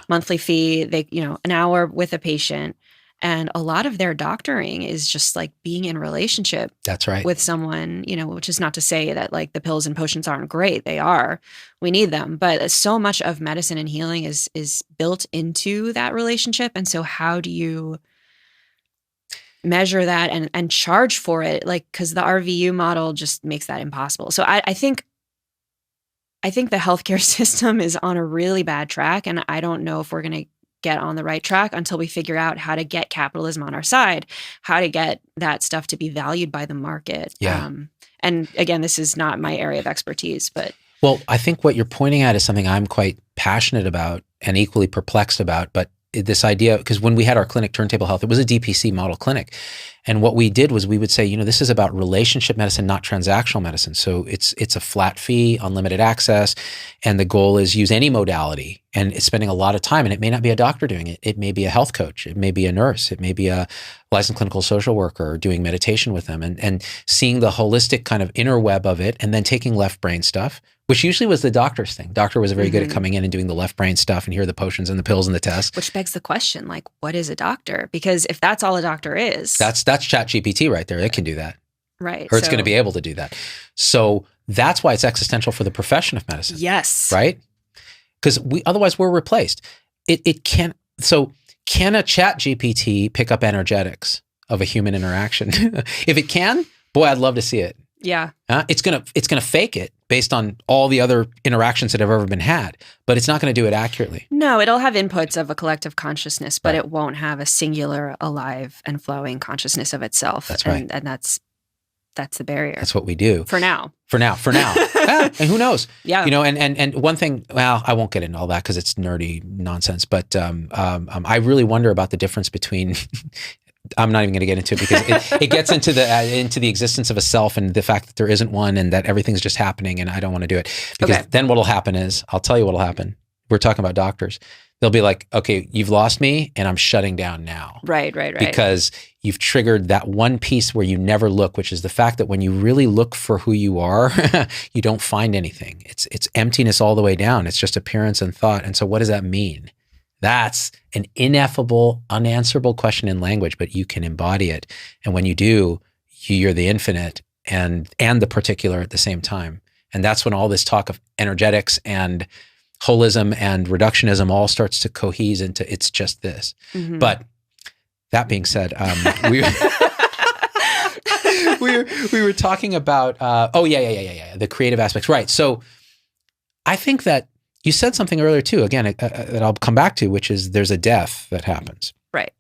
monthly fee, they, an hour with a patient. And a lot of their doctoring is just like being in relationship. That's right. With someone, which is not to say that like the pills and potions aren't great. They are. We need them. But so much of medicine and healing is built into that relationship. And so how do you measure that and charge for it? Like, because the RVU model just makes that impossible. So I think the healthcare system is on a really bad track. And I don't know if we're going to get on the right track until we figure out how to get capitalism on our side, how to get that stuff to be valued by the market. Yeah. And again, this is not my area of expertise, but. Well, I think what you're pointing at is something I'm quite passionate about and equally perplexed about, but this idea, because when we had our clinic, Turntable Health, it was a DPC model clinic. And what we did was we would say, this is about relationship medicine, not transactional medicine. So it's a flat fee, unlimited access. And the goal is use any modality. And it's spending a lot of time. And it may not be a doctor doing it. It may be a health coach. It may be a nurse. It may be a licensed clinical social worker doing meditation with them and seeing the holistic kind of inner web of it and then taking left brain stuff, which usually was the doctor's thing. Doctor was very good at coming in and doing the left brain stuff and here are the potions and the pills and the tests. Which begs the question, like, what is a doctor? Because if that's all a doctor is. That's ChatGPT right there. It can do that. Right. Or it's going to be able to do that. So that's why it's existential for the profession of medicine. Yes. Right? Because otherwise we're replaced. It can't. So can a ChatGPT pick up energetics of a human interaction? If it can, boy, I'd love to see it. Yeah. It's gonna fake it based on all the other interactions that have ever been had, but it's not going to do it accurately. No, it'll have inputs of a collective consciousness, but it won't have a singular, alive, and flowing consciousness of itself. That's right. And that's the barrier. That's what we do. For now. Yeah, and who knows? Yeah. And one thing, well, I won't get into all that because it's nerdy nonsense, but I really wonder about the difference between I'm not even going to get into it because it gets into the existence of a self and the fact that there isn't one and that everything's just happening and I don't want to do it. Because then what'll happen is, I'll tell you what'll happen. We're talking about doctors. They'll be like, okay, you've lost me and I'm shutting down now. Right. Because you've triggered that one piece where you never look, which is the fact that when you really look for who you are, you don't find anything. It's emptiness all the way down. It's just appearance and thought. And so what does that mean? That's an ineffable, unanswerable question in language, but you can embody it. And when you do, you're the infinite and the particular at the same time. And that's when all this talk of energetics and holism and reductionism all starts to cohese into it's just this. Mm-hmm. But that being said, we were talking about the creative aspects, right? So I think that you said something earlier too, again, that I'll come back to, which is there's a death that happens. Right.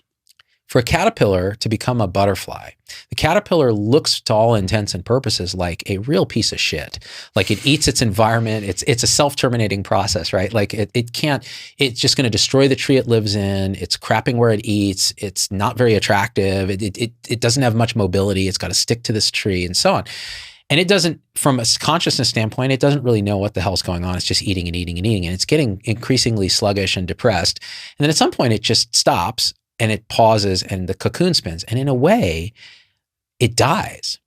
For a caterpillar to become a butterfly, the caterpillar looks to all intents and purposes like a real piece of shit. Like it eats its environment. It's a self-terminating process, right? Like it's just going to destroy the tree it lives in. It's crapping where it eats. It's not very attractive. It doesn't have much mobility. It's got to stick to this tree and so on. And it doesn't, from a consciousness standpoint, it doesn't really know what the hell's going on. It's just eating and eating and eating. And it's getting increasingly sluggish and depressed. And then at some point it just stops and it pauses and the cocoon spins. And in a way, it dies.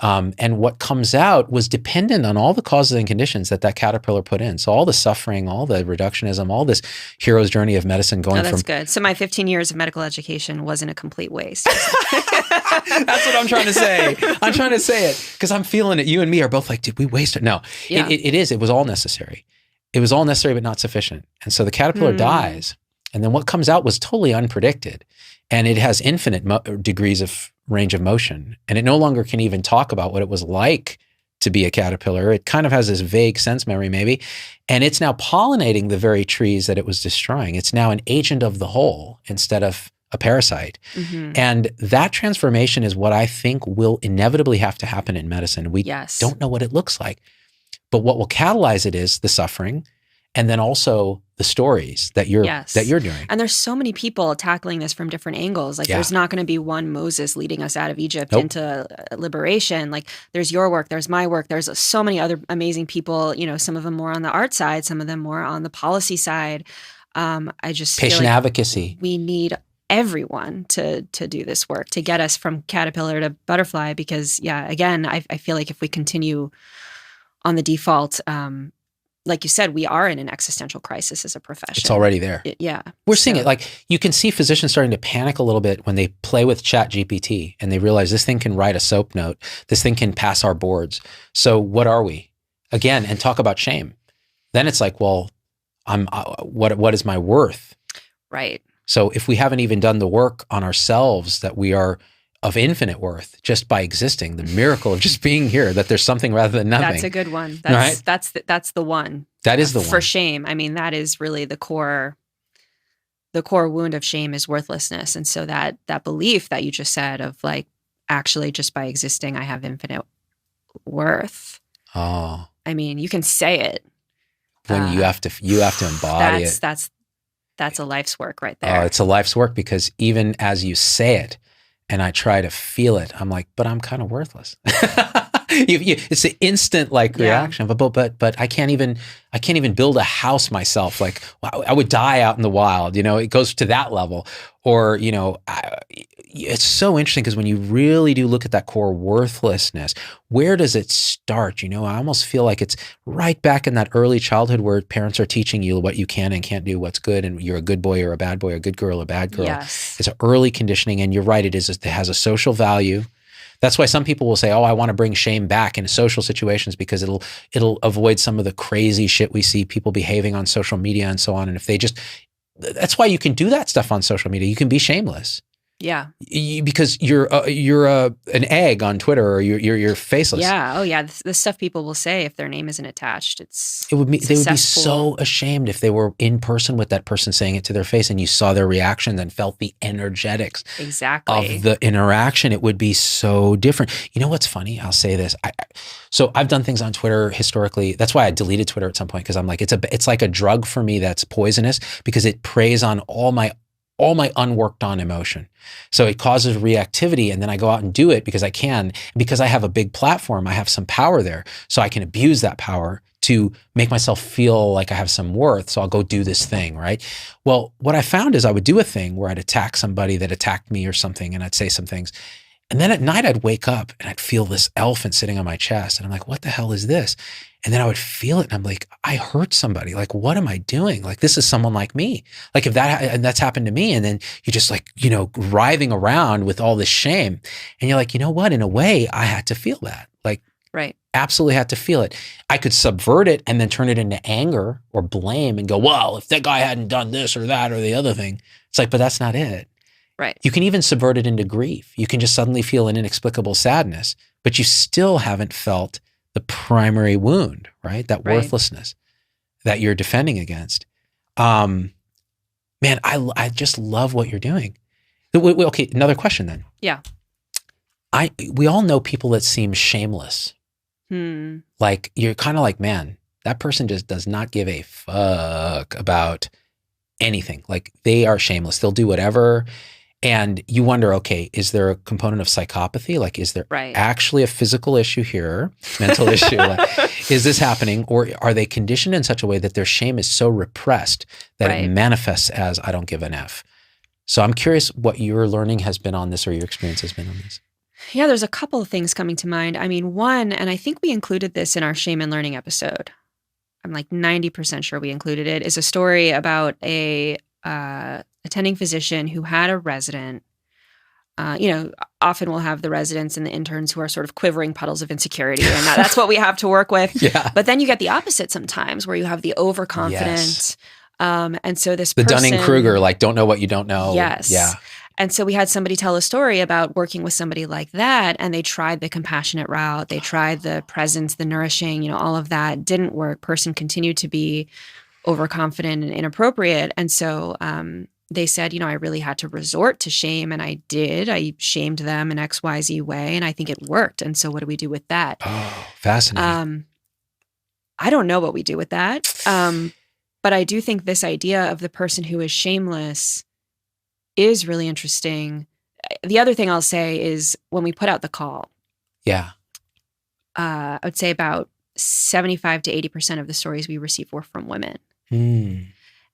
And what comes out was dependent on all the causes and conditions that caterpillar put in. So all the suffering, all the reductionism, all this hero's journey of medicine going that's good. So my 15 years of medical education wasn't a complete waste. That's what I'm trying to say. I'm trying to say it because I'm feeling it. You and me are both like, did we waste it? No, yeah. It is. It was all necessary. It was all necessary, but not sufficient. And so the caterpillar dies. And then what comes out was totally unpredicted. And it has infinite degrees of range of motion. And it no longer can even talk about what it was like to be a caterpillar. It kind of has this vague sense memory maybe, and it's now pollinating the very trees that it was destroying. It's now an agent of the whole instead of a parasite. Mm-hmm. And that transformation is what I think will inevitably have to happen in medicine. We don't know what it looks like, but what will catalyze it is the suffering, and then also the stories that you're doing. And there's so many people tackling this from different angles. Like there's not going to be one Moses leading us out of Egypt into liberation. Like there's your work, there's my work, there's so many other amazing people, you know, some of them more on the art side, some of them more on the policy side. I just patient feel like advocacy. We need everyone to do this work to get us from caterpillar to butterfly, because again, I feel like if we continue on the default, like you said, we are in an existential crisis as a profession. It's already there. We're seeing it. Like you can see physicians starting to panic a little bit when they play with ChatGPT and they realize this thing can write a SOAP note. This thing can pass our boards. So what are we? Again, and talk about shame. Then it's like, well, what is my worth? Right. So if we haven't even done the work on ourselves, that we are of infinite worth just by existing, the miracle of just being here, that there's something rather than nothing. That's a good one. That's the one. That is the one. For shame. I mean, that is really the core wound of shame is worthlessness. And so that belief that you just said of like, actually just by existing, I have infinite worth. Oh. I mean, you can say it. When you have to embody it. That's a life's work right there. Oh, it's a life's work, because even as you say it, and I try to feel it, I'm like, but I'm kind of worthless. It's an instant reaction, but I can't even build a house myself. Like I would die out in the wild. You know, it goes to that level. Or it's so interesting, because when you really do look at that core worthlessness, where does it start? You know, I almost feel like it's right back in that early childhood where parents are teaching you what you can and can't do, what's good, and you're a good boy or a bad boy, a good girl or a bad girl. Yes. It's an early conditioning, and you're right. It has a social value. That's why some people will say, "Oh, I want to bring shame back into social situations because it'll avoid some of the crazy shit we see people behaving on social media and so on." And if they that's why you can do that stuff on social media. You can be shameless. Yeah. Because you're an egg on Twitter, or you're faceless. Yeah. Oh yeah. The stuff people will say if their name isn't attached, they would be so ashamed if they were in person with that person saying it to their face, and you saw their reaction and felt the energetics of the interaction. It would be so different. You know what's funny? I'll say this. So I've done things on Twitter historically. That's why I deleted Twitter at some point, because I'm like, it's like a drug for me that's poisonous, because it preys on all my unworked on emotion. So it causes reactivity, and then I go out and do it because I can. Because I have a big platform, I have some power there. So I can abuse that power to make myself feel like I have some worth. So I'll go do this thing, right? Well, what I found is I would do a thing where I'd attack somebody that attacked me or something, and I'd say some things. And then at night I'd wake up and I'd feel this elephant sitting on my chest. And I'm like, what the hell is this? And then I would feel it, and I'm like, I hurt somebody. Like, what am I doing? Like, this is someone like me. Like, and that's happened to me. And then you're just like, writhing around with all this shame. And you're like, you know what? In a way, I had to feel that. Like, right. Absolutely had to feel it. I could subvert it and then turn it into anger or blame and go, well, if that guy hadn't done this or that or the other thing. It's like, but that's not it. Right. You can even subvert it into grief. You can just suddenly feel an inexplicable sadness, but you still haven't felt the primary wound, right? That worthlessness that you're defending against. Man, I just love what you're doing. Okay, another question then. Yeah. We all know people that seem shameless. Like, you're kind of like, man, that person just does not give a fuck about anything. Like, they are shameless. They'll do whatever. And you wonder, okay, is there a component of psychopathy? Like, is there actually a physical issue here, mental issue? Like, is this happening? Or are they conditioned in such a way that their shame is so repressed that it manifests as, I don't give an F? So I'm curious what your learning has been on this, or your experience has been on this. Yeah, there's a couple of things coming to mind. I mean, one, and I think we included this in our shame and learning episode. I'm like 90% sure we included it, is a story about a attending physician who had a resident. Often we'll have the residents and the interns who are sort of quivering puddles of insecurity, and that's what we have to work with. Yeah. But then you get the opposite sometimes, where you have the overconfident. Yes. And so the Dunning-Kruger, like, don't know what you don't know. Yes. Yeah. And so we had somebody tell a story about working with somebody like that, and they tried the compassionate route, they tried the presence, the nourishing, all of that didn't work. Person continued to be overconfident and inappropriate. And so they said, I really had to resort to shame, and I did. I shamed them in XYZ way, and I think it worked. And so what do we do with that? Oh, fascinating. I don't know what we do with that. But I do think this idea of the person who is shameless is really interesting. The other thing I'll say is when we put out the call, I would say about 75 to 80% of the stories we received were from women.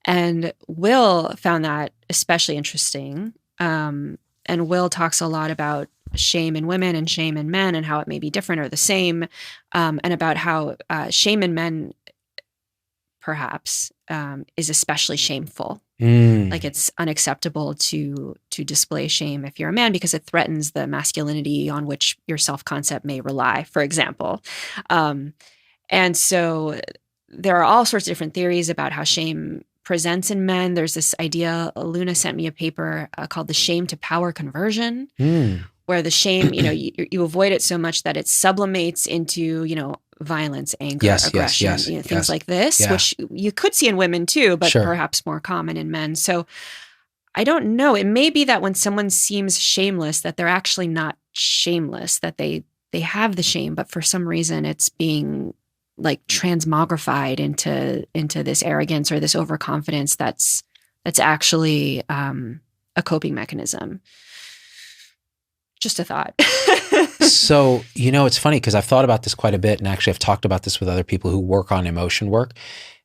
And Will found that especially interesting. And Will talks a lot about shame in women and shame in men and how it may be different or the same, and about how shame in men perhaps is especially shameful. Like it's unacceptable to display shame if you're a man because it threatens the masculinity on which your self-concept may rely, for example. And so there are all sorts of different theories about how shame presents in men. There's this idea, Luna sent me a paper called the shame to power conversion, where the shame, you avoid it so much that it sublimates into, violence, anger, aggression, things like this, which you could see in women too, but perhaps more common in men. So I don't know. It may be that when someone seems shameless, that they're actually not shameless, that they have the shame, but for some reason it's being like transmogrified into this arrogance or this overconfidence that's actually a coping mechanism. Just a thought. So, it's funny because I've thought about this quite a bit, and actually I've talked about this with other people who work on emotion work.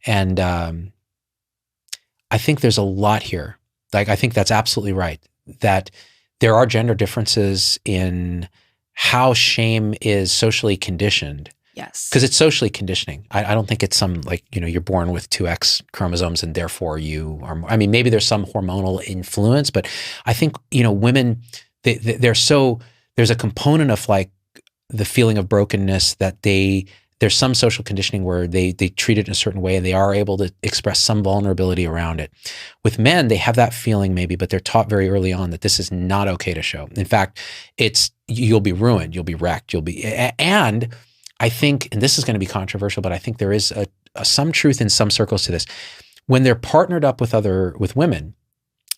And I think there's a lot here. Like, I think that's absolutely right, that there are gender differences in how shame is socially conditioned. Yes. Because it's socially conditioning. I don't think it's some you're born with 2X chromosomes and therefore you are, maybe there's some hormonal influence, but I think, women, there's a component of like the feeling of brokenness that there's some social conditioning where they treat it in a certain way and they are able to express some vulnerability around it. With men, they have that feeling maybe, but they're taught very early on that this is not okay to show. In fact, you'll be ruined, you'll be wrecked, and I think, and this is going to be controversial, but I think there is some truth in some circles to this. When they're partnered up with women,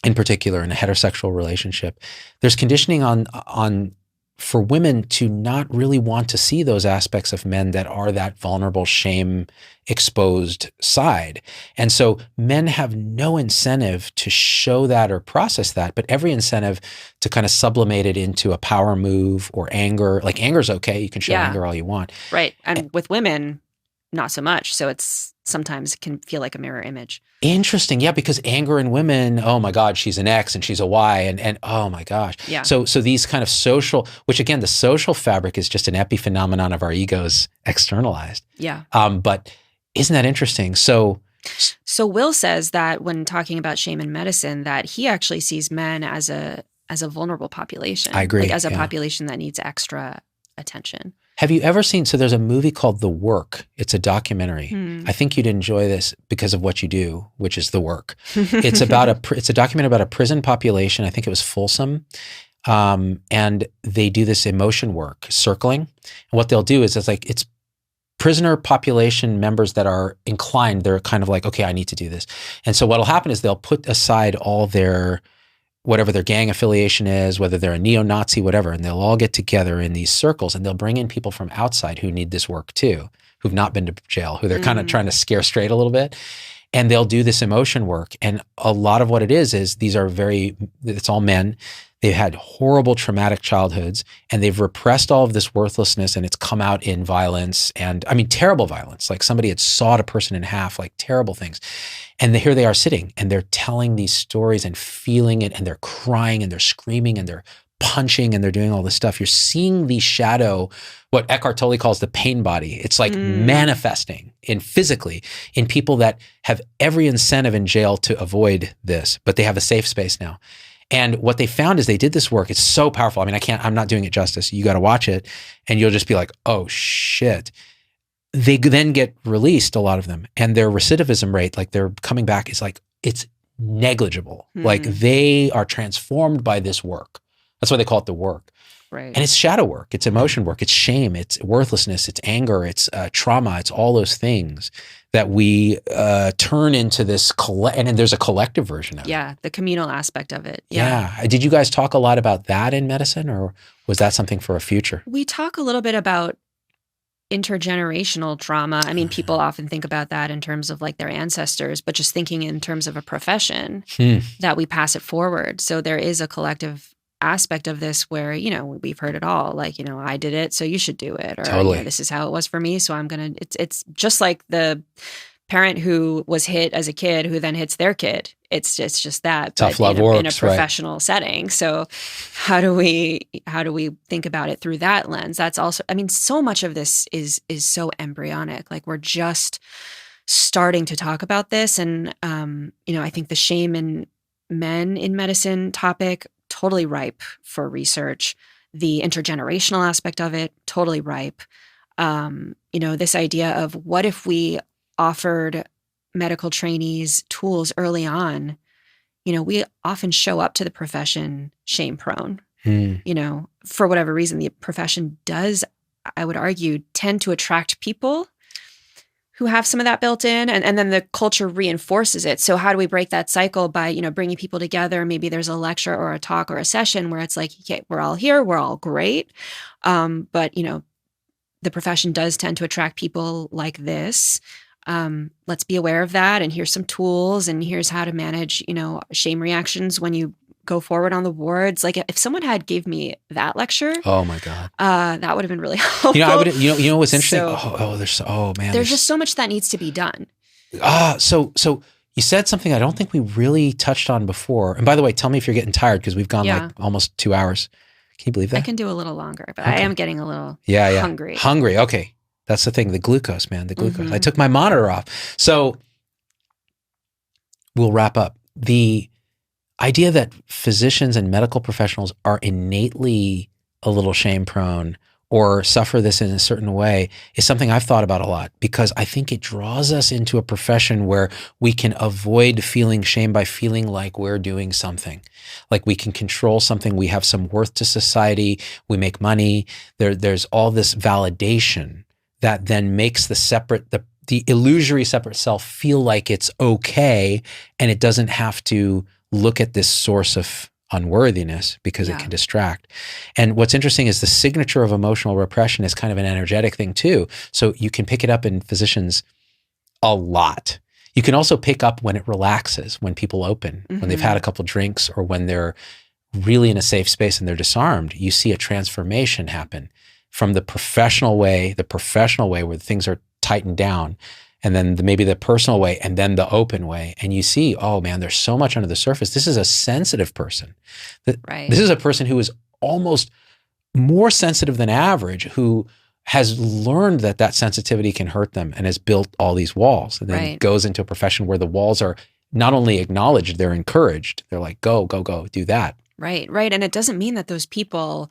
in particular in a heterosexual relationship, there's conditioning on for women to not really want to see those aspects of men that are that vulnerable, shame exposed side. And so men have no incentive to show that or process that, but every incentive to kind of sublimate it into a power move or anger. Like anger's okay. You can show anger all you want. Right. And with women, not so much. So it's sometimes it can feel like a mirror image. Interesting. Yeah, because anger in women, oh my God, she's an X and she's a Y and oh my gosh. Yeah. So these kind of social, which again, the social fabric is just an epiphenomenon of our egos externalized. Yeah. But isn't that interesting? So Will says that when talking about shame in medicine, that he actually sees men as a vulnerable population. I agree. Like as a population that needs extra attention. Have you ever seen, so there's a movie called The Work. It's a documentary. I think you'd enjoy this because of what you do, which is the work. It's a documentary about a prison population. I think it was Folsom. And they do this emotion work, circling. And what they'll do is it's prisoner population members that are inclined. They're kind of like, okay, I need to do this. And so what'll happen is they'll put aside all their whatever their gang affiliation is, whether they're a neo-Nazi, whatever, and they'll all get together in these circles and they'll bring in people from outside who need this work too, who've not been to jail, who they're kind of trying to scare straight a little bit. And they'll do this emotion work. And a lot of what it is it's all men. They've had horrible traumatic childhoods and they've repressed all of this worthlessness and it's come out in violence and terrible violence. Like somebody had sawed a person in half, like terrible things. And here they are sitting and they're telling these stories and feeling it and they're crying and they're screaming and they're punching and they're doing all this stuff. You're seeing the shadow, what Eckhart Tolle calls the pain body. It's like manifesting physically in people that have every incentive in jail to avoid this, but they have a safe space now. And what they found is they did this work. It's so powerful. I'm not doing it justice. You got to watch it and you'll just be like, oh shit. They then get released, a lot of them. And their recidivism rate, like they're coming back, is like, it's negligible. Like they are transformed by this work. That's why they call it the work. Right. And it's shadow work, it's emotion work, it's shame, it's worthlessness, it's anger, it's trauma, it's all those things that we turn into this, and then there's a collective version of it. Yeah, the communal aspect of it. Yeah. Did you guys talk a lot about that in medicine, or was that something for a future? We talk a little bit about intergenerational trauma. I mean, people often think about that in terms of like their ancestors, but just thinking in terms of a profession that we pass it forward. So there is a collective aspect of this where, you know, we've heard it all, like, you know, I did it, so you should do it, or Totally. you know, this is how it was for me, so I'm gonna. It's just like the parent who was hit as a kid who then hits their kid. It's just that tough love works in a professional setting. So how do we think about it through that lens? That's also, I mean, so much of this is so embryonic. Like we're just starting to talk about this, and you know, I think the shame in men in medicine topic, totally ripe for research. The intergenerational aspect of it, totally ripe. You know, this idea of what if we offered medical trainees tools early on. You know, we often show up to the profession shame prone. You know, for whatever reason, the profession does, I would argue, tend to attract people who have some of that built in, and then the culture reinforces it. So how do we break that cycle? By, you know, bringing people together. Maybe there's a lecture or a talk or a session where it's like, okay, we're all here, we're all great. But, you know, the profession does tend to attract people like this. Let's be aware of that. And here's some tools, and here's how to manage, you know, shame reactions when you go forward on the wards. Like if someone had gave me that lecture, oh my God, that would have been really helpful. You know, I would. You know what's interesting? So, there's just so much that needs to be done. So you said something I don't think we really touched on before. And by the way, tell me if you're getting tired, because we've gone like almost 2 hours. Can you believe that? I can do a little longer, but I am getting a little hungry. Hungry. Okay. That's the thing. The glucose, man, the glucose. I took my monitor off. So we'll wrap up. The idea that physicians and medical professionals are innately a little shame prone or suffer this in a certain way is something I've thought about a lot, because I think it draws us into a profession where we can avoid feeling shame by feeling like we're doing something. Like we can control something, we have some worth to society, we make money, there's all this validation that then makes the illusory separate self feel like it's okay, and it doesn't have to look at this source of unworthiness because it can distract. And what's interesting is the signature of emotional repression is kind of an energetic thing too. So you can pick it up in physicians a lot. You can also pick up when it relaxes, when people open, when they've had a couple drinks, or when they're really in a safe space and they're disarmed. You see a transformation happen from the professional way where things are tightened down, and then maybe the personal way, and then the open way. And you see, oh man, there's so much under the surface. This is a sensitive person. Right. This is a person who is almost more sensitive than average, who has learned that sensitivity can hurt them and has built all these walls, and then goes into a profession where the walls are not only acknowledged, they're encouraged. They're like, go, do that. Right. And it doesn't mean that those people,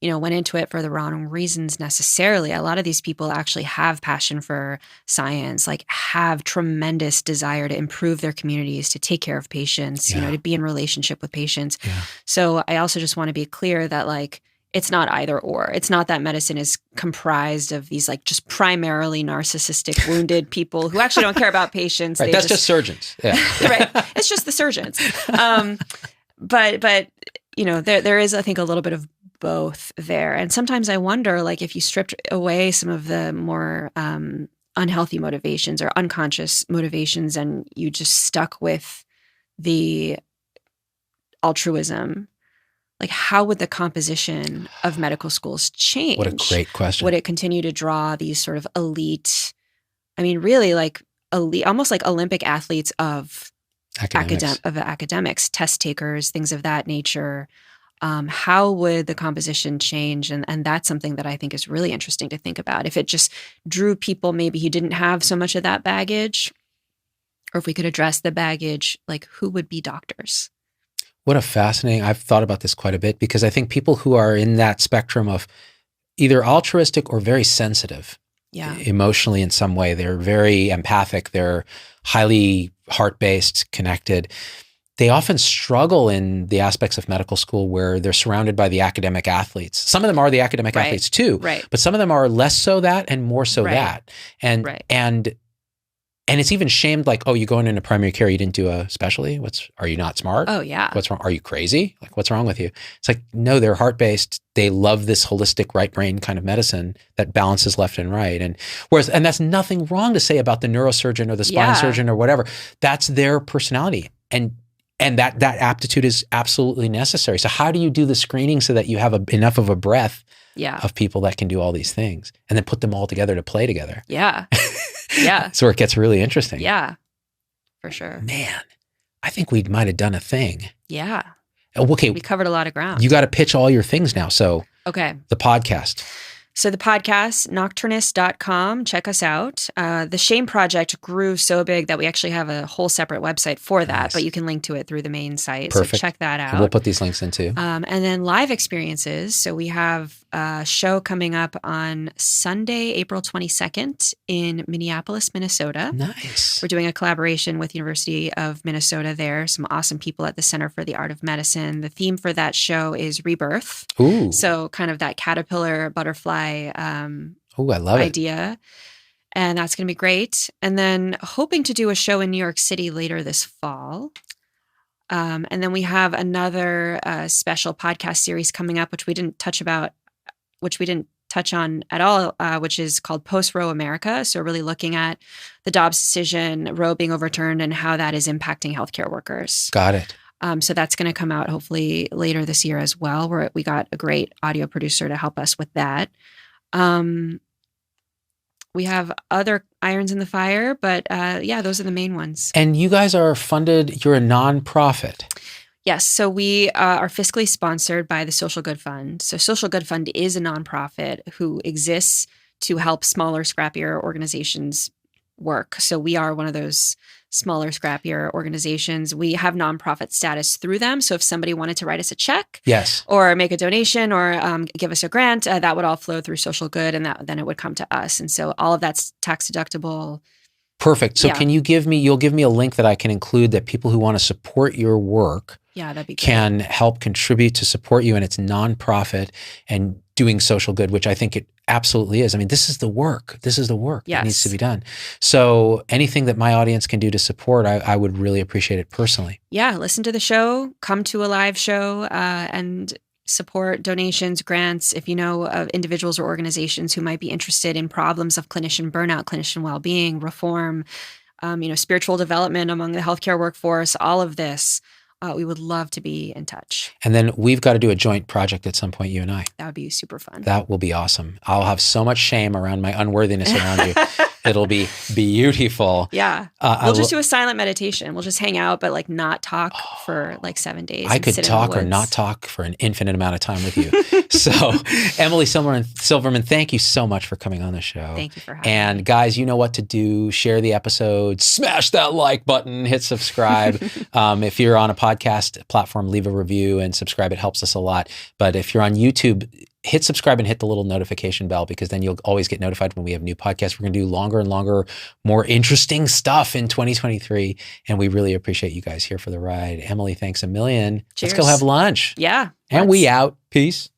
you know, went into it for the wrong reasons necessarily. A lot of these people actually have passion for science, like have tremendous desire to improve their communities, to take care of patients, you know, to be in relationship with patients. Yeah. So I also just want to be clear that like, it's not either or. It's not that medicine is comprised of these like just primarily narcissistic, wounded people who actually don't care about patients. Right, that's just surgeons. Yeah. Right. It's just the surgeons. But you know, there is, I think, a little bit of both there. And sometimes I wonder, like, if you stripped away some of the more unhealthy motivations or unconscious motivations, and you just stuck with the altruism, like, how would the composition of medical schools change? What a great question. Would it continue to draw these sort of elite, I mean, really like elite, almost like Olympic athletes of academics, test takers, things of that nature? How would the composition change? And that's something that I think is really interesting to think about. If it just drew people maybe who didn't have so much of that baggage, or if we could address the baggage, like who would be doctors? What a fascinating, I've thought about this quite a bit, because I think people who are in that spectrum of either altruistic or very sensitive, Yeah. emotionally in some way. They're very empathic. They're highly heart-based, connected. They often struggle in the aspects of medical school where they're surrounded by the academic athletes. Some of them are the academic athletes too, Right. but some of them are less so that and more so Right. that. And it's even shamed, like, oh, you going into primary care, you didn't do a specialty? Are you not smart? Oh, yeah. What's wrong? Are you crazy? Like, what's wrong with you? It's like, no, they're heart-based. They love this holistic right brain kind of medicine that balances left and right. And that's nothing wrong to say about the neurosurgeon or the spine surgeon or whatever. That's their personality. And that aptitude is absolutely necessary. So how do you do the screening so that you have enough of a breadth of people that can do all these things and then put them all together to play together? Yeah. Yeah. That's where it gets really interesting. Yeah, for sure. Man, I think we might have done a thing. Yeah. Okay. We covered a lot of ground. You got to pitch all your things now. So okay. The podcast. So the podcast, Nocturnists.com, check us out. The Shame Project grew so big that we actually have a whole separate website for that, but you can link to it through the main site. Perfect. So check that out. And we'll put these links in too. And then live experiences. So we have a show coming up on Sunday, April 22nd in Minneapolis, Minnesota. Nice. We're doing a collaboration with University of Minnesota there. Some awesome people at the Center for the Art of Medicine. The theme for that show is rebirth. Ooh. So kind of that caterpillar, butterfly I love idea. And that's going to be great. And then hoping to do a show in New York City later this fall. And then we have another special podcast series coming up, which we didn't touch on at all, which is called Post-Roe America. So really looking at the Dobbs decision, Roe being overturned, and how that is impacting healthcare workers. Got it. So that's going to come out hopefully later this year as well, where we got a great audio producer to help us with that. We have other irons in the fire, but those are the main ones. And you guys are funded, you're a nonprofit. Yes. So we are fiscally sponsored by the Social Good Fund. So Social Good Fund is a nonprofit who exists to help smaller, scrappier organizations work. So we are one of those smaller, scrappier organizations. We have nonprofit status through them. So if somebody wanted to write us a check, yes, or make a donation, or give us a grant, that would all flow through Social Good, and then it would come to us. And so all of that's tax deductible. Perfect. So can you'll give me a link that I can include that people who want to support your work that'd be great. Can help contribute to support you, and it's nonprofit and doing social good, which I think it absolutely is. I mean, this is the work. This is the work that needs to be done. So anything that my audience can do to support, I would really appreciate it personally. Yeah, listen to the show, come to a live show, and support donations, grants. If you know of individuals or organizations who might be interested in problems of clinician burnout, clinician well-being, reform, spiritual development among the healthcare workforce, all of this, we would love to be in touch. And then we've got to do a joint project at some point, you and I. That would be super fun. That will be awesome. I'll have so much shame around my unworthiness around you. It'll be beautiful. Yeah. We'll just do a silent meditation. We'll just hang out, but not talk for 7 days. I could talk or not talk for an infinite amount of time with you. So Emily Silverman, thank you so much for coming on the show. Thank you for having me. And guys, you know what to do. Share the episode, smash that like button, hit subscribe. If you're on a podcast platform, leave a review and subscribe. It helps us a lot. But if you're on YouTube, hit subscribe and hit the little notification bell, because then you'll always get notified when we have new podcasts. We're going to do longer and longer, more interesting stuff in 2023. And we really appreciate you guys here for the ride. Emily, thanks a million. Cheers. Let's go have lunch. Yeah. And we out. Peace.